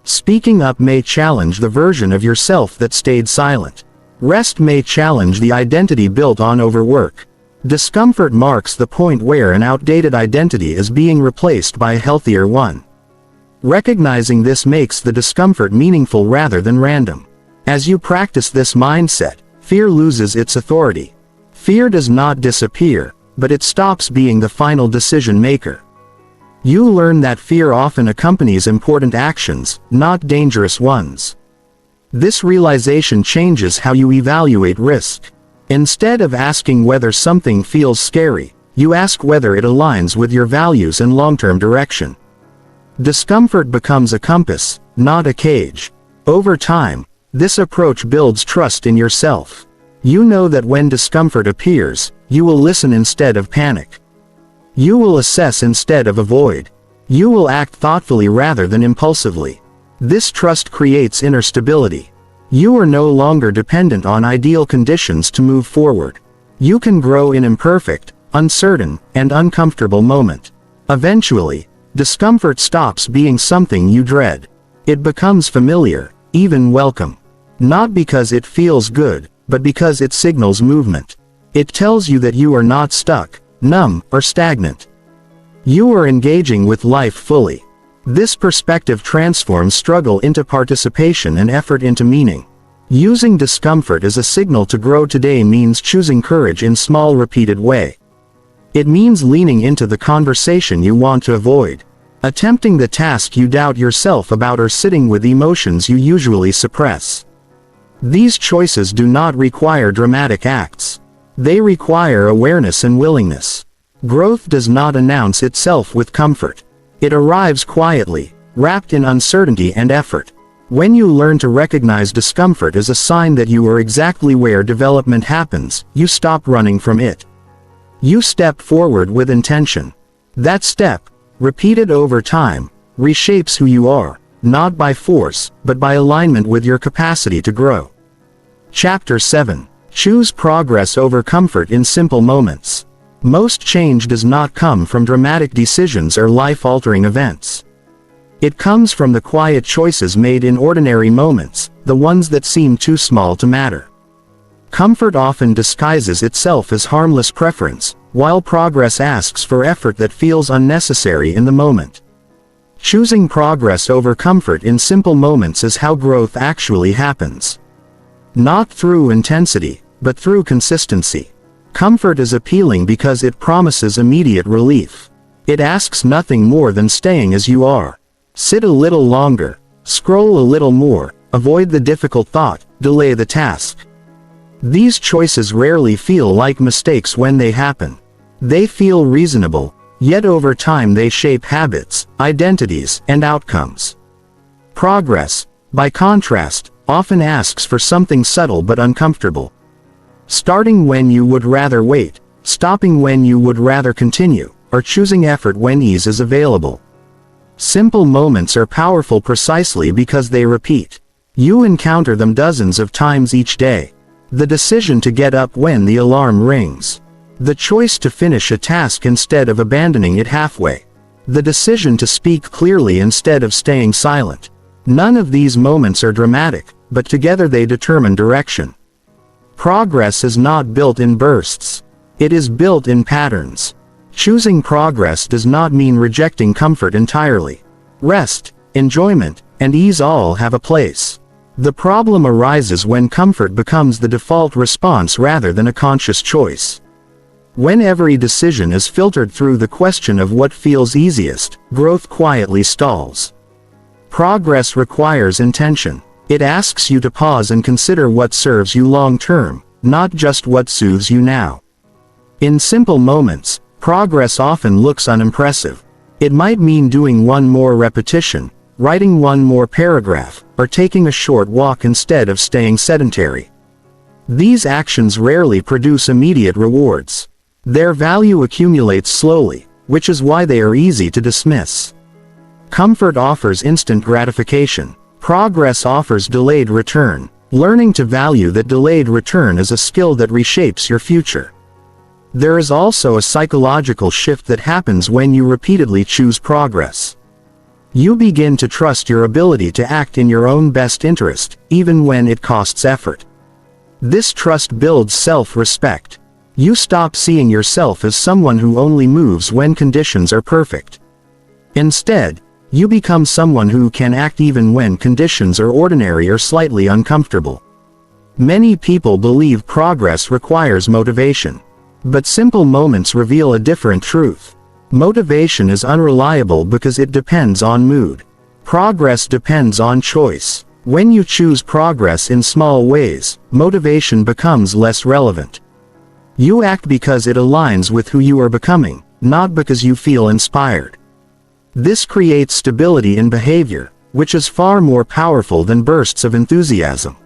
Speaking up may challenge the version of yourself that stayed silent. Rest may challenge the identity built on overwork. Discomfort marks the point where an outdated identity is being replaced by a healthier one. Recognizing this makes the discomfort meaningful rather than random. As you practice this mindset, fear loses its authority. Fear does not disappear, but it stops being the final decision maker. You learn that fear often accompanies important actions, not dangerous ones. This realization changes how you evaluate risk. Instead of asking whether something feels scary, you ask whether it aligns with your values and long-term direction. Discomfort becomes a compass, not a cage. Over time, this approach builds trust in yourself. You know that when discomfort appears, you will listen instead of panic. You will assess instead of avoid. You will act thoughtfully rather than impulsively. This trust creates inner stability. You are no longer dependent on ideal conditions to move forward. You can grow in imperfect, uncertain, and uncomfortable moments. Eventually, discomfort stops being something you dread. It becomes familiar, even welcome. Not because it feels good, but because it signals movement. It tells you that you are not stuck, numb, or stagnant. You are engaging with life fully. This perspective transforms struggle into participation and effort into meaning. Using discomfort as a signal to grow today means choosing courage in small repeated way. It means leaning into the conversation you want to avoid, attempting the task you doubt yourself about, or sitting with emotions you usually suppress. These choices do not require dramatic acts. They require awareness and willingness. Growth does not announce itself with comfort. It arrives quietly, wrapped in uncertainty and effort. When you learn to recognize discomfort as a sign that you are exactly where development happens, you stop running from it. You step forward with intention. That step, repeated over time, reshapes who you are, not by force, but by alignment with your capacity to grow. Chapter 7. Choose progress over comfort in simple moments. Most change does not come from dramatic decisions or life-altering events. It comes from the quiet choices made in ordinary moments, the ones that seem too small to matter. Comfort often disguises itself as harmless preference, while progress asks for effort that feels unnecessary in the moment. Choosing progress over comfort in simple moments is how growth actually happens. Not through intensity, but through consistency. Comfort is appealing because it promises immediate relief. It asks nothing more than staying as you are. Sit a little longer, scroll a little more, avoid the difficult thought, delay the task. These choices rarely feel like mistakes when they happen. They feel reasonable, yet over time they shape habits, identities, and outcomes. Progress, by contrast, often asks for something subtle but uncomfortable. Starting when you would rather wait, stopping when you would rather continue, or choosing effort when ease is available. Simple moments are powerful precisely because they repeat. You encounter them dozens of times each day. The decision to get up when the alarm rings. The choice to finish a task instead of abandoning it halfway. The decision to speak clearly instead of staying silent. None of these moments are dramatic, but together they determine direction. Progress is not built in bursts. It is built in patterns. Choosing progress does not mean rejecting comfort entirely. Rest, enjoyment, and ease all have a place. The problem arises when comfort becomes the default response rather than a conscious choice. When every decision is filtered through the question of what feels easiest, growth quietly stalls. Progress requires intention. It asks you to pause and consider what serves you long term, not just what soothes you now. In simple moments, progress often looks unimpressive. It might mean doing one more repetition, writing one more paragraph, or taking a short walk instead of staying sedentary. These actions rarely produce immediate rewards. Their value accumulates slowly, which is why they are easy to dismiss. Comfort offers instant gratification. Progress offers delayed return. Learning to value that delayed return is a skill that reshapes your future. There is also a psychological shift that happens when you repeatedly choose progress. You begin to trust your ability to act in your own best interest, even when it costs effort. This trust builds self-respect. You stop seeing yourself as someone who only moves when conditions are perfect. Instead, you become someone who can act even when conditions are ordinary or slightly uncomfortable. Many people believe progress requires motivation. But simple moments reveal a different truth. Motivation is unreliable because it depends on mood. Progress depends on choice. When you choose progress in small ways, motivation becomes less relevant. You act because it aligns with who you are becoming, not because you feel inspired. This creates stability in behavior, which is far more powerful than bursts of enthusiasm.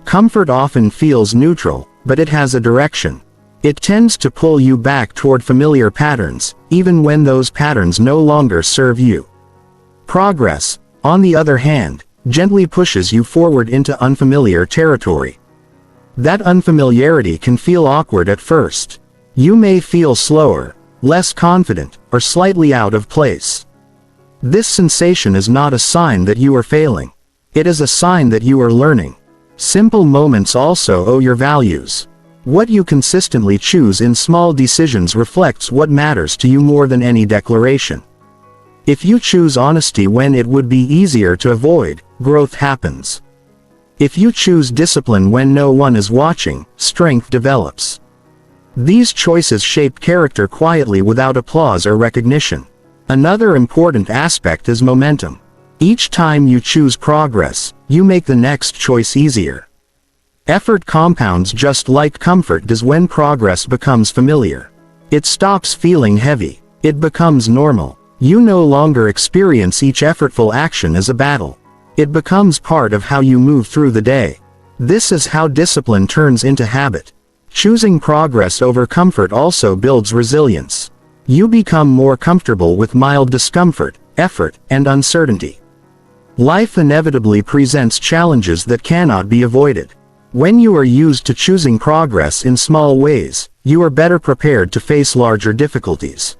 Comfort often feels neutral, but it has a direction. It tends to pull you back toward familiar patterns, even when those patterns no longer serve you. Progress, on the other hand, gently pushes you forward into unfamiliar territory. That unfamiliarity can feel awkward at first. You may feel slower, less confident, or slightly out of place. This sensation is not a sign that you are failing. It is a sign that you are learning. Simple moments also owe your values. What you consistently choose in small decisions reflects what matters to you more than any declaration. If you choose honesty when it would be easier to avoid, growth happens. If you choose discipline when no one is watching, strength develops. These choices shape character quietly without applause or recognition. Another important aspect is momentum. Each time you choose progress, you make the next choice easier. Effort compounds just like comfort does when progress becomes familiar. It stops feeling heavy. It becomes normal. You no longer experience each effortful action as a battle. It becomes part of how you move through the day. This is how discipline turns into habit. Choosing progress over comfort also builds resilience. You become more comfortable with mild discomfort, effort, and uncertainty. Life inevitably presents challenges that cannot be avoided. When you are used to choosing progress in small ways, you are better prepared to face larger difficulties.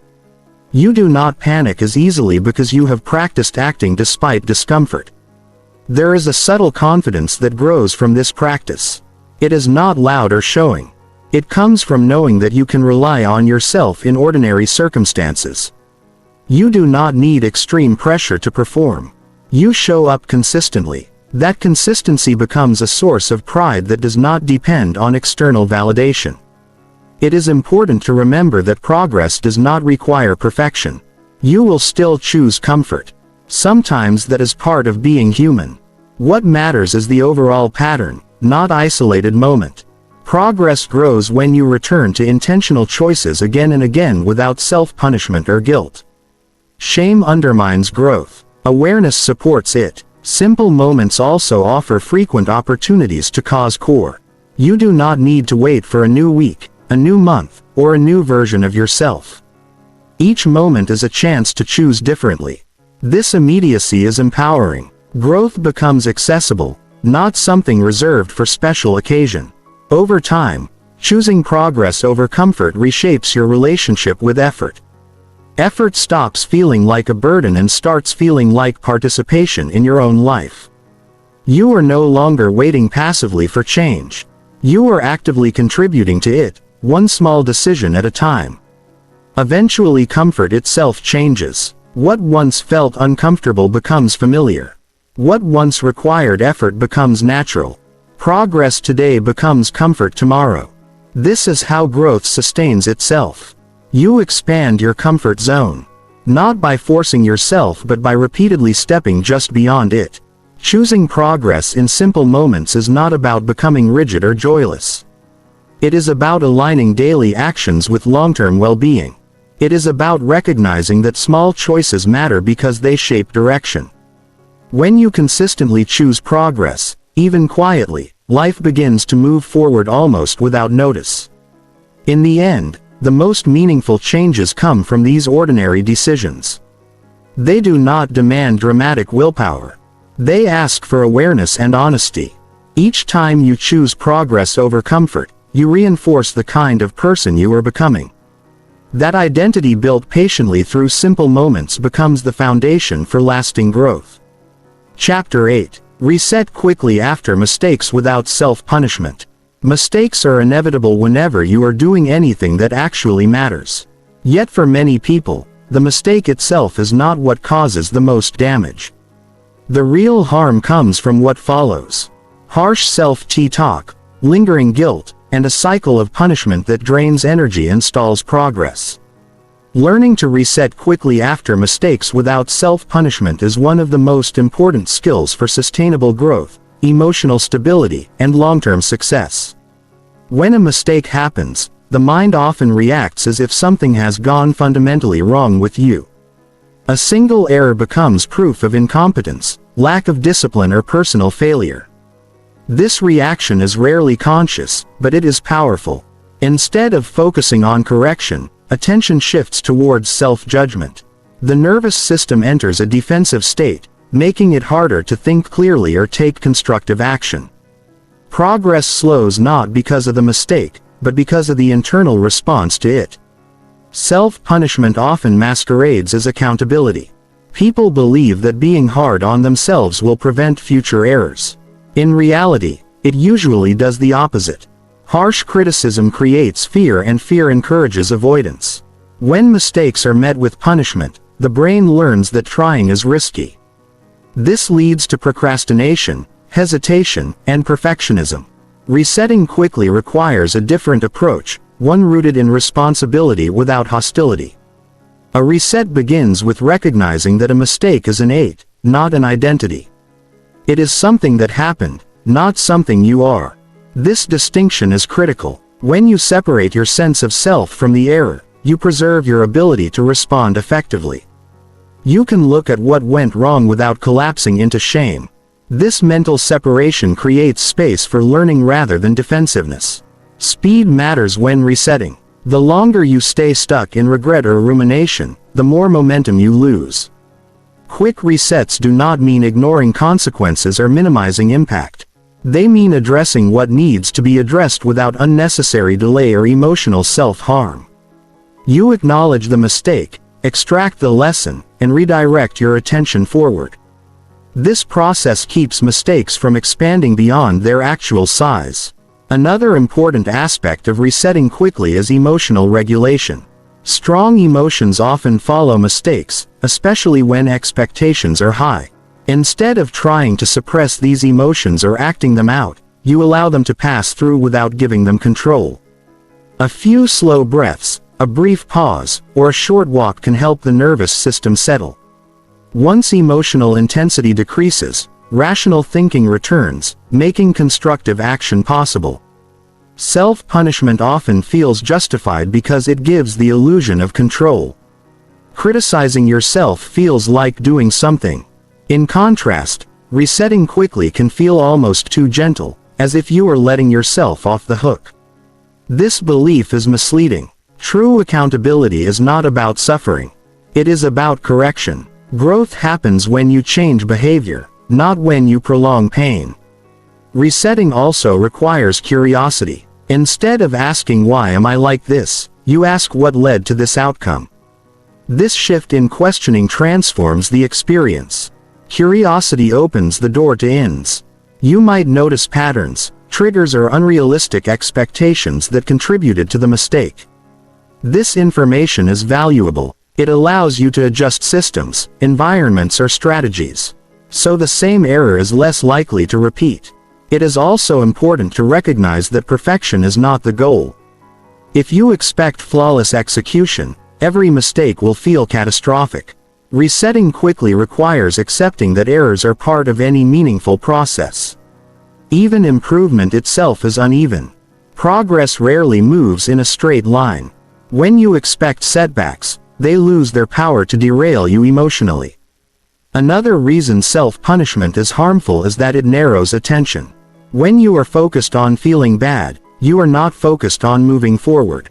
You do not panic as easily because you have practiced acting despite discomfort. There is a subtle confidence that grows from this practice. It is not loud or showing. It comes from knowing that you can rely on yourself in ordinary circumstances. You do not need extreme pressure to perform. You show up consistently. That consistency becomes a source of pride that does not depend on external validation. It is important to remember that progress does not require perfection. You will still choose comfort. Sometimes that is part of being human. What matters is the overall pattern, not isolated moment. Progress grows when you return to intentional choices again and again without self-punishment or guilt. Shame undermines growth. Awareness supports it. Simple moments also offer frequent opportunities to cause core. You do not need to wait for a new week, a new month, or a new version of yourself. Each moment is a chance to choose differently. This immediacy is empowering. Growth becomes accessible, not something reserved for special occasion. Over time, choosing progress over comfort reshapes your relationship with effort. Effort stops feeling like a burden and starts feeling like participation in your own life. You are no longer waiting passively for change. You are actively contributing to it, one small decision at a time. Eventually comfort itself changes. What once felt uncomfortable becomes familiar. What once required effort becomes natural. Progress today becomes comfort tomorrow. This is how growth sustains itself. You expand your comfort zone. Not by forcing yourself but by repeatedly stepping just beyond it. Choosing progress in simple moments is not about becoming rigid or joyless. It is about aligning daily actions with long-term well-being. It is about recognizing that small choices matter because they shape direction. When you consistently choose progress, even quietly, life begins to move forward almost without notice. In the end, The most meaningful changes come from these ordinary decisions. They do not demand dramatic willpower. They ask for awareness and honesty. Each time you choose progress over comfort, you reinforce the kind of person you are becoming. That identity built patiently through simple moments becomes the foundation for lasting growth. Chapter 8. Reset quickly after mistakes without self-punishment. Mistakes are inevitable whenever you are doing anything that actually matters. Yet for many people, the mistake itself is not what causes the most damage. The real harm comes from what follows: harsh self-talk, lingering guilt, and a cycle of punishment that drains energy and stalls progress. Learning to reset quickly after mistakes without self-punishment is one of the most important skills for sustainable growth, emotional stability, and long-term success. When a mistake happens, the mind often reacts as if something has gone fundamentally wrong with you. A single error becomes proof of incompetence, lack of discipline, or personal failure. This reaction is rarely conscious, but it is powerful. Instead of focusing on correction, attention shifts towards self-judgment. The nervous system enters a defensive state, making it harder to think clearly or take constructive action. Progress slows not because of the mistake, but because of the internal response to it. Self-punishment often masquerades as accountability. People believe that being hard on themselves will prevent future errors. In reality, it usually does the opposite. Harsh criticism creates fear, and fear encourages avoidance. When mistakes are met with punishment, the brain learns that trying is risky. This leads to procrastination, hesitation, and perfectionism. Resetting quickly requires a different approach, one rooted in responsibility without hostility. A reset begins with recognizing that a mistake is innate, not an identity. It is something that happened, not something you are. This distinction is critical. When you separate your sense of self from the error, you preserve your ability to respond effectively. You can look at what went wrong without collapsing into shame. This mental separation creates space for learning rather than defensiveness. Speed matters when resetting. The longer you stay stuck in regret or rumination, the more momentum you lose. Quick resets do not mean ignoring consequences or minimizing impact. They mean addressing what needs to be addressed without unnecessary delay or emotional self-harm. You acknowledge the mistake, extract the lesson, and redirect your attention forward. This process keeps mistakes from expanding beyond their actual size. Another important aspect of resetting quickly is emotional regulation. Strong emotions often follow mistakes, especially when expectations are high. Instead of trying to suppress these emotions or acting them out, you allow them to pass through without giving them control. A few slow breaths, a brief pause, or a short walk can help the nervous system settle. Once emotional intensity decreases, rational thinking returns, making constructive action possible. Self-punishment often feels justified because it gives the illusion of control. Criticizing yourself feels like doing something. In contrast, resetting quickly can feel almost too gentle, as if you are letting yourself off the hook. This belief is misleading. True accountability is not about suffering. It is about correction. Growth happens when you change behavior, not when you prolong pain. Resetting also requires curiosity. Instead of asking "why am I like this?" you ask "what led to this outcome?" This shift in questioning transforms the experience. Curiosity opens the door to ends. You might notice patterns, triggers, or unrealistic expectations that contributed to the mistake. This information is valuable. It allows you to adjust systems, environments, or strategies, so the same error is less likely to repeat. It is also important to recognize that perfection is not the goal. If you expect flawless execution, every mistake will feel catastrophic. Resetting quickly requires accepting that errors are part of any meaningful process. Even improvement itself is uneven. Progress rarely moves in a straight line. When you expect setbacks, they lose their power to derail you emotionally. Another reason self-punishment is harmful is that it narrows attention. When you are focused on feeling bad, you are not focused on moving forward.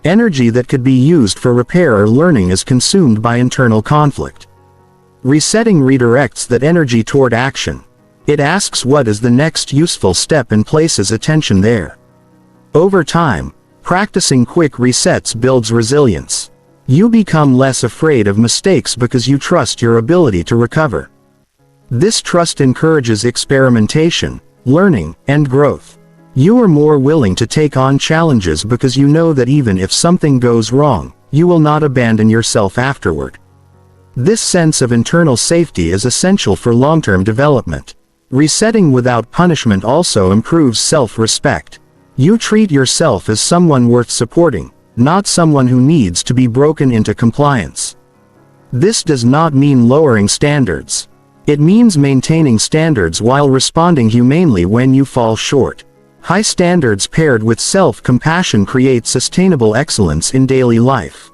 Energy that could be used for repair or learning is consumed by internal conflict. Resetting redirects that energy toward action. It asks what is the next useful step and places attention there. Over time, practicing quick resets builds resilience. You become less afraid of mistakes because you trust your ability to recover. This trust encourages experimentation, learning, and growth. You are more willing to take on challenges because you know that even if something goes wrong, you will not abandon yourself afterward. This sense of internal safety is essential for long-term development. Resetting without punishment also improves self-respect. You treat yourself as someone worth supporting, not someone who needs to be broken into compliance. This does not mean lowering standards. It means maintaining standards while responding humanely when you fall short. High standards paired with self-compassion create sustainable excellence in daily life.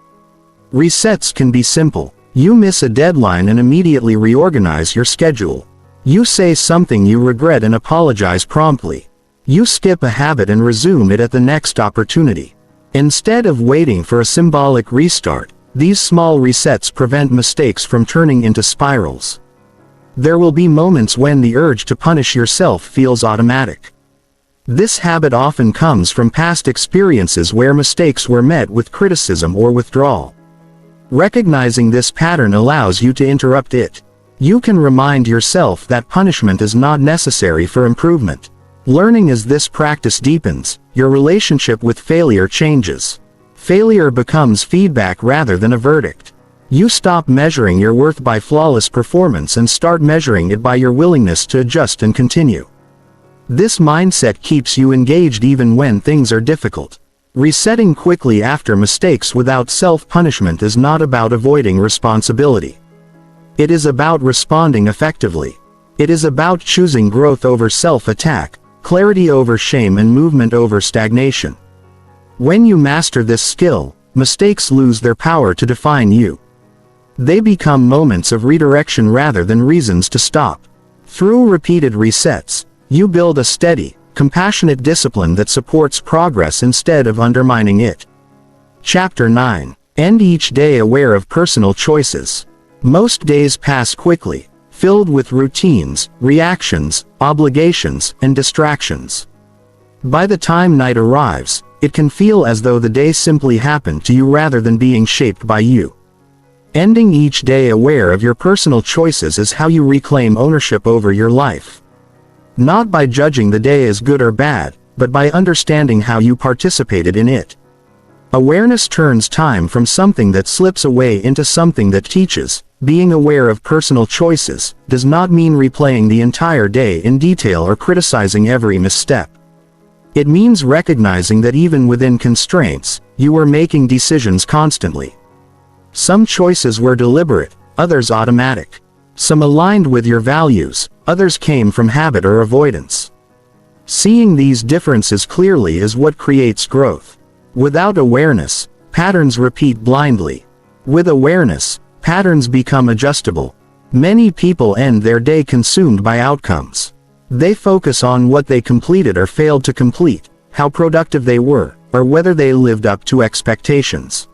Resets can be simple. You miss a deadline and immediately reorganize your schedule. You say something you regret and apologize promptly. You skip a habit and resume it at the next opportunity. Instead of waiting for a symbolic restart, these small resets prevent mistakes from turning into spirals. There will be moments when the urge to punish yourself feels automatic. This habit often comes from past experiences where mistakes were met with criticism or withdrawal. Recognizing this pattern allows you to interrupt it. You can remind yourself that punishment is not necessary for improvement. Learning as this practice deepens, your relationship with failure changes. Failure becomes feedback rather than a verdict. You stop measuring your worth by flawless performance and start measuring it by your willingness to adjust and continue. This mindset keeps you engaged even when things are difficult. Resetting quickly after mistakes without self-punishment is not about avoiding responsibility. It is about responding effectively. It is about choosing growth over self-attack, clarity over shame, and movement over stagnation. When you master this skill, mistakes lose their power to define you. They become moments of redirection rather than reasons to stop. Through repeated resets, you build a steady, compassionate discipline that supports progress instead of undermining it. Chapter 9. End each day aware of personal choices. Most days pass quickly, filled with routines, reactions, obligations, and distractions. By the time night arrives, it can feel as though the day simply happened to you rather than being shaped by you. Ending each day aware of your personal choices is how you reclaim ownership over your life. Not by judging the day as good or bad, but by understanding how you participated in it. Awareness turns time from something that slips away into something that teaches. Being aware of personal choices does not mean replaying the entire day in detail or criticizing every misstep. It means recognizing that even within constraints, you are making decisions constantly. Some choices were deliberate, others automatic. Some aligned with your values, others came from habit or avoidance. Seeing these differences clearly is what creates growth. Without awareness, patterns repeat blindly. With awareness, patterns become adjustable. Many people end their day consumed by outcomes. They focus on what they completed or failed to complete, how productive they were, or whether they lived up to expectations.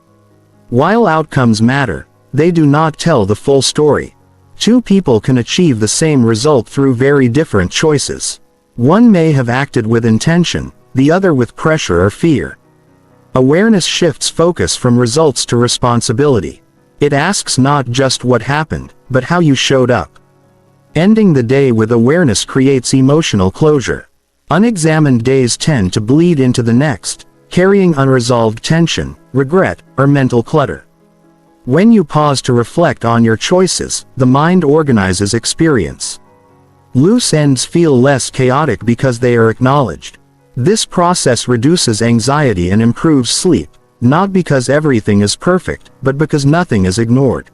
While outcomes matter, they do not tell the full story. Two people can achieve the same result through very different choices. One may have acted with intention, the other with pressure or fear. Awareness shifts focus from results to responsibility. It asks not just what happened, but how you showed up. Ending the day with awareness creates emotional closure. Unexamined days tend to bleed into the next, carrying unresolved tension, regret, or mental clutter. When you pause to reflect on your choices, the mind organizes experience. Loose ends feel less chaotic because they are acknowledged. This process reduces anxiety and improves sleep, not because everything is perfect, but because nothing is ignored.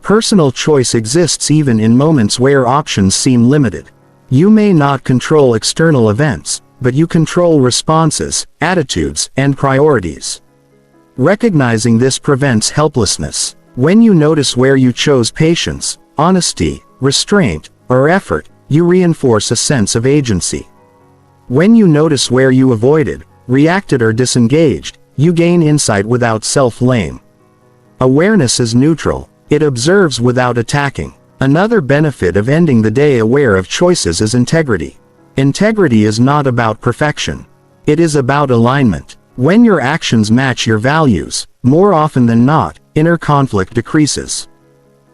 Personal choice exists even in moments where options seem limited. You may not control external events, but you control responses, attitudes, and priorities. Recognizing this prevents helplessness. When you notice where you chose patience, honesty, restraint, or effort, you reinforce a sense of agency. When you notice where you avoided, reacted, or disengaged, You gain insight without self-blame. Awareness is neutral. It observes without attacking. Another benefit of ending the day aware of choices is integrity. Integrity is not about perfection. It is about alignment. When your actions match your values, more often than not, inner conflict decreases.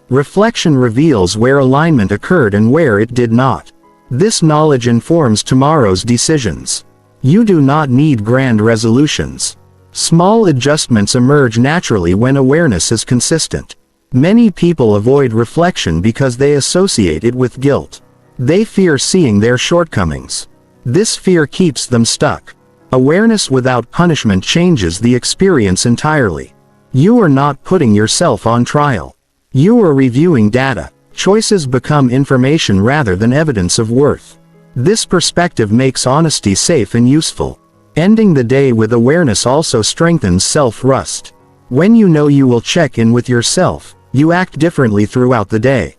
Reflection reveals where alignment occurred and where it did not. This knowledge informs tomorrow's decisions. You do not need grand resolutions. Small adjustments emerge naturally when awareness is consistent. Many people avoid reflection because they associate it with guilt. They fear seeing their shortcomings. This fear keeps them stuck. Awareness without punishment changes the experience entirely. You are not putting yourself on trial. You are reviewing data. Choices become information rather than evidence of worth. This perspective makes honesty safe and useful. Ending the day with awareness also strengthens self-trust. When you know you will check in with yourself, you act differently throughout the day.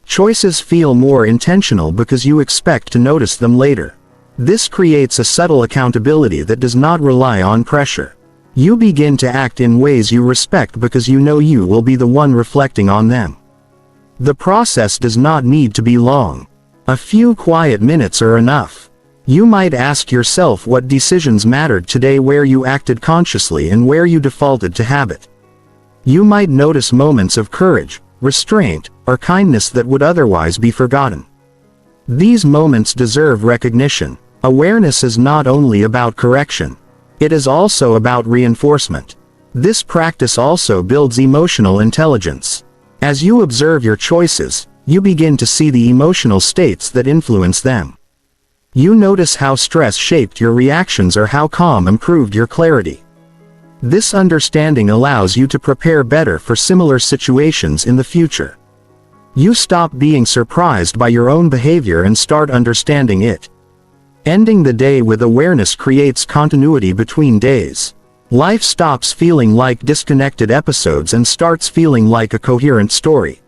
Choices feel more intentional because you expect to notice them later. This creates a subtle accountability that does not rely on pressure. You begin to act in ways you respect because you know you will be the one reflecting on them. The process does not need to be long. A few quiet minutes are enough. You might ask yourself what decisions mattered today, where you acted consciously and where you defaulted to habit. You might notice moments of courage, restraint, or kindness that would otherwise be forgotten. These moments deserve recognition. Awareness is not only about correction. It is also about reinforcement. This practice also builds emotional intelligence. As you observe your choices, you begin to see the emotional states that influence them. You notice how stress shaped your reactions or how calm improved your clarity. This understanding allows you to prepare better for similar situations in the future. You stop being surprised by your own behavior and start understanding it. Ending the day with awareness creates continuity between days. Life stops feeling like disconnected episodes and starts feeling like a coherent story.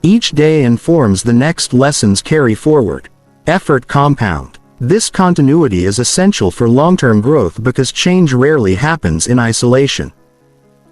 Each day informs the next, lessons carry forward. Effort compound. This continuity is essential for long-term growth because change rarely happens in isolation.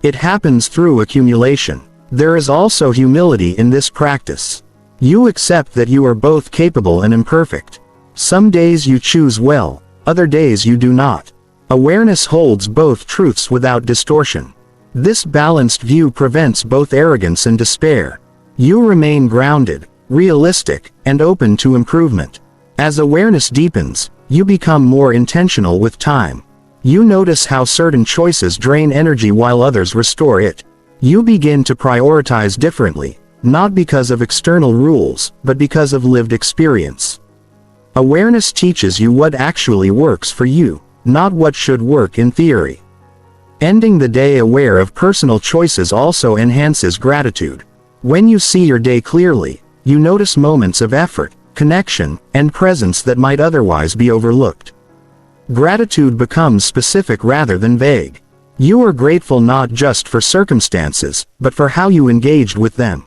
It happens through accumulation. There is also humility in this practice. You accept that you are both capable and imperfect. Some days you choose well, other days you do not. Awareness holds both truths without distortion. This balanced view prevents both arrogance and despair. You remain grounded, realistic, and open to improvement. As awareness deepens, you become more intentional with time. You notice how certain choices drain energy while others restore it. You begin to prioritize differently, not because of external rules, but because of lived experience. Awareness teaches you what actually works for you, not what should work in theory. Ending the day aware of personal choices also enhances gratitude. When you see your day clearly, you notice moments of effort, connection, and presence that might otherwise be overlooked. Gratitude becomes specific rather than vague. You are grateful not just for circumstances, but for how you engaged with them.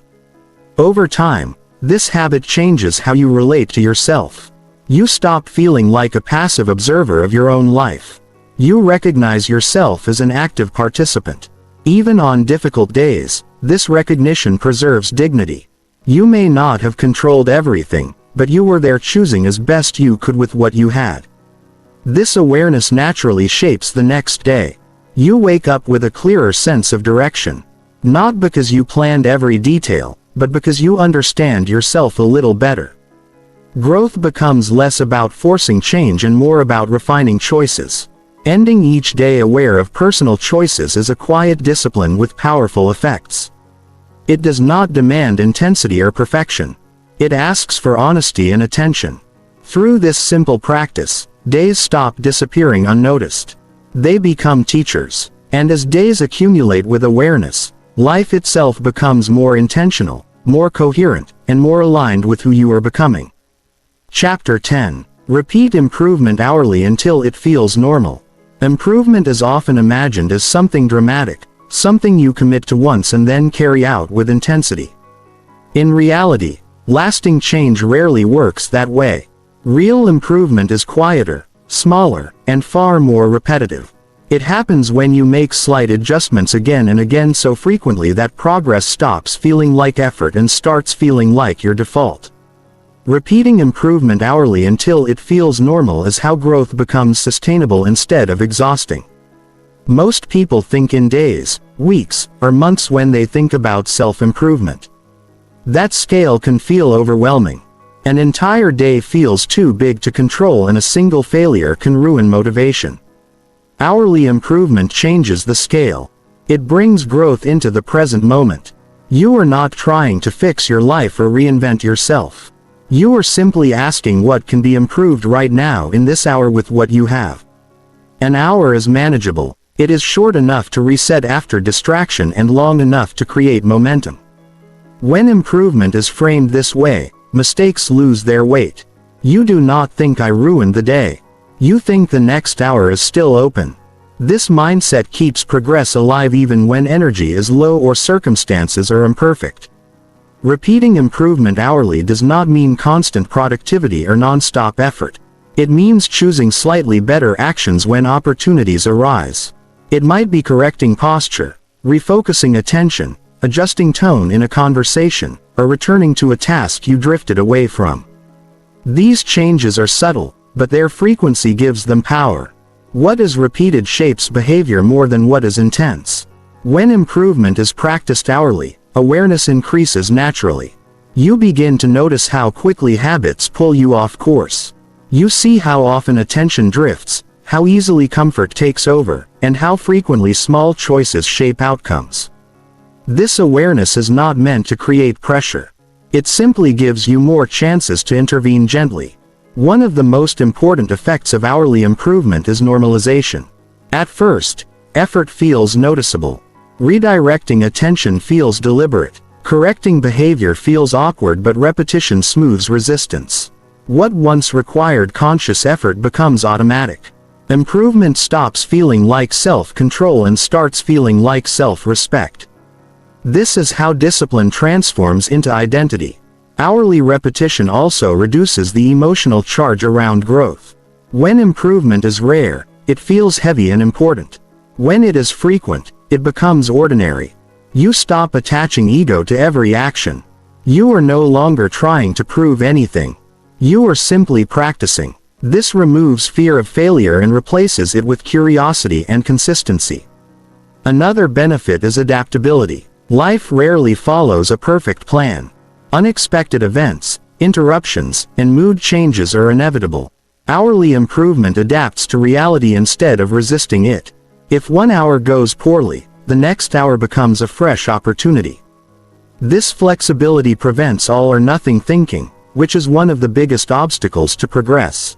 Over time, this habit changes how you relate to yourself. You stop feeling like a passive observer of your own life. You recognize yourself as an active participant. Even on difficult days, this recognition preserves dignity. You may not have controlled everything, but you were there, choosing as best you could with what you had. This awareness naturally shapes the next day. You wake up with a clearer sense of direction. Not because you planned every detail, but because you understand yourself a little better. Growth becomes less about forcing change and more about refining choices. Ending each day aware of personal choices is a quiet discipline with powerful effects. It does not demand intensity or perfection. It asks for honesty and attention. Through this simple practice, days stop disappearing unnoticed. They become teachers. And as days accumulate with awareness, life itself becomes more intentional, more coherent, and more aligned with who you are becoming. Chapter 10. Repeat improvement hourly until it feels normal. Improvement is often imagined as something dramatic, something you commit to once and then carry out with intensity. In reality, lasting change rarely works that way. Real improvement is quieter, smaller, and far more repetitive. It happens when you make slight adjustments again and again so frequently that progress stops feeling like effort and starts feeling like your default. Repeating improvement hourly until it feels normal is how growth becomes sustainable instead of exhausting. Most people think in days, weeks, or months when they think about self-improvement. That scale can feel overwhelming. An entire day feels too big to control, and a single failure can ruin motivation. Hourly improvement changes the scale. It brings growth into the present moment. You are not trying to fix your life or reinvent yourself. You are simply asking what can be improved right now in this hour with what you have. An hour is manageable. It is short enough to reset after distraction and long enough to create momentum. When improvement is framed this way, mistakes lose their weight. You do not think I ruined the day. You think the next hour is still open. This mindset keeps progress alive even when energy is low or circumstances are imperfect. Repeating improvement hourly does not mean constant productivity or non-stop effort. It means choosing slightly better actions when opportunities arise. It might be correcting posture, refocusing attention, adjusting tone in a conversation, or returning to a task you drifted away from. These changes are subtle, but their frequency gives them power. What is repeated shapes behavior more than what is intense. When improvement is practiced hourly, awareness increases naturally. You begin to notice how quickly habits pull you off course. You see how often attention drifts, how easily comfort takes over, and how frequently small choices shape outcomes. This awareness is not meant to create pressure. It simply gives you more chances to intervene gently. One of the most important effects of hourly improvement is normalization. At first, effort feels noticeable. Redirecting attention feels deliberate. Correcting behavior feels awkward, but repetition smooths resistance. What once required conscious effort becomes automatic. Improvement stops feeling like self-control and starts feeling like self-respect. This is how discipline transforms into identity. Hourly repetition also reduces the emotional charge around growth. When improvement is rare, it feels heavy and important. When it is frequent, it becomes ordinary. You stop attaching ego to every action. You are no longer trying to prove anything. You are simply practicing. This removes fear of failure and replaces it with curiosity and consistency. Another benefit is adaptability. Life rarely follows a perfect plan. Unexpected events, interruptions, and mood changes are inevitable. Hourly improvement adapts to reality instead of resisting it. If 1 hour goes poorly, the next hour becomes a fresh opportunity. This flexibility prevents all or nothing thinking, which is one of the biggest obstacles to progress.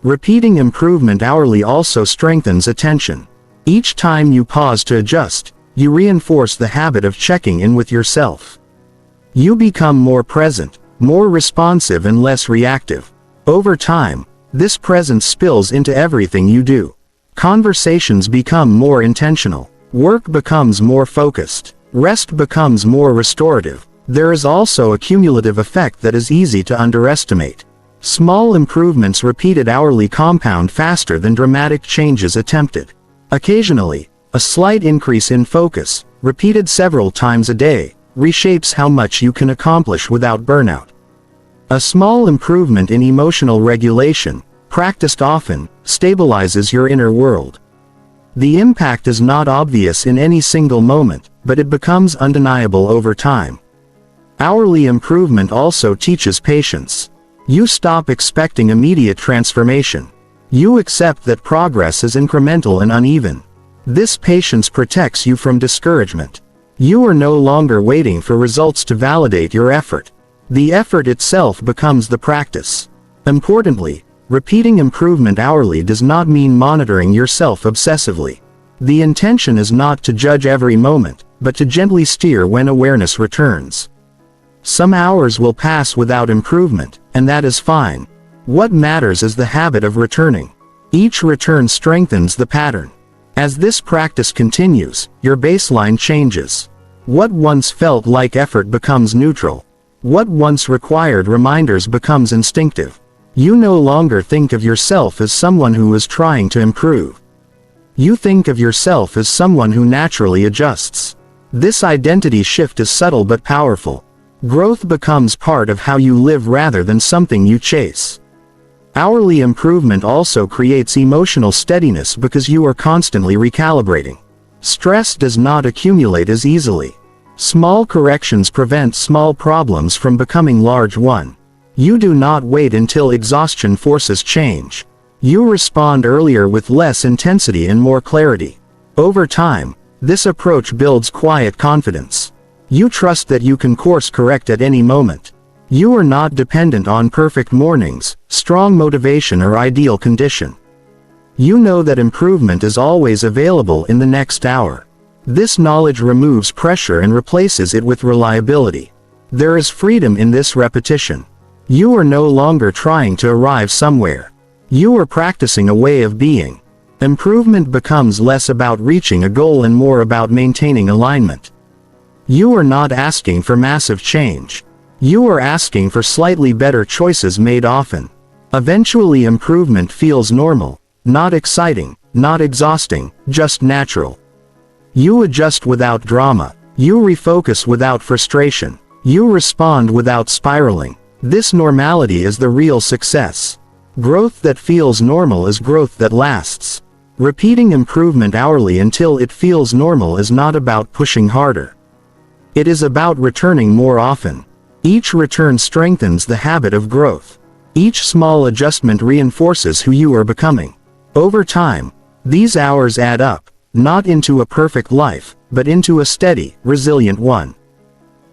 Repeating improvement hourly also strengthens attention. Each time you pause to adjust, you reinforce the habit of checking in with yourself. You become more present, more responsive, and less reactive. Over time, this presence spills into everything you do. Conversations become more intentional. Work becomes more focused. Rest becomes more restorative. There is also a cumulative effect that is easy to underestimate. Small improvements repeated hourly compound faster than dramatic changes attempted. Occasionally, a slight increase in focus, repeated several times a day, reshapes how much you can accomplish without burnout. A small improvement in emotional regulation, practiced often, stabilizes your inner world. The impact is not obvious in any single moment, but it becomes undeniable over time. Hourly improvement also teaches patience. You stop expecting immediate transformation. You accept that progress is incremental and uneven. This patience protects you from discouragement. You are no longer waiting for results to validate your effort. The effort itself becomes the practice. Importantly, repeating improvement hourly does not mean monitoring yourself obsessively. The intention is not to judge every moment, but to gently steer when awareness returns. Some hours will pass without improvement, and that is fine. What matters is the habit of returning. Each return strengthens the pattern. As this practice continues, your baseline changes. What once felt like effort becomes neutral. What once required reminders becomes instinctive. You no longer think of yourself as someone who is trying to improve. You think of yourself as someone who naturally adjusts. This identity shift is subtle but powerful. Growth becomes part of how you live rather than something you chase. Hourly improvement also creates emotional steadiness because you are constantly recalibrating. Stress does not accumulate as easily. Small corrections prevent small problems from becoming large ones. You do not wait until exhaustion forces change. You respond earlier with less intensity and more clarity. Over time, this approach builds quiet confidence. You trust that you can course correct at any moment. You are not dependent on perfect mornings, strong motivation or ideal condition. You know that improvement is always available in the next hour. This knowledge removes pressure and replaces it with reliability. There is freedom in this repetition. You are no longer trying to arrive somewhere. You are practicing a way of being. Improvement becomes less about reaching a goal and more about maintaining alignment. You are not asking for massive change. You are asking for slightly better choices made often. Eventually improvement feels normal, not exciting, not exhausting, just natural. You adjust without drama. You refocus without frustration. You respond without spiraling. This normality is the real success. Growth that feels normal is growth that lasts. Repeating improvement hourly until it feels normal is not about pushing harder. It is about returning more often. Each return strengthens the habit of growth. Each small adjustment reinforces who you are becoming. Over time, these hours add up, not into a perfect life, but into a steady, resilient one.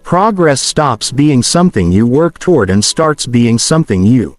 Progress stops being something you work toward and starts being something you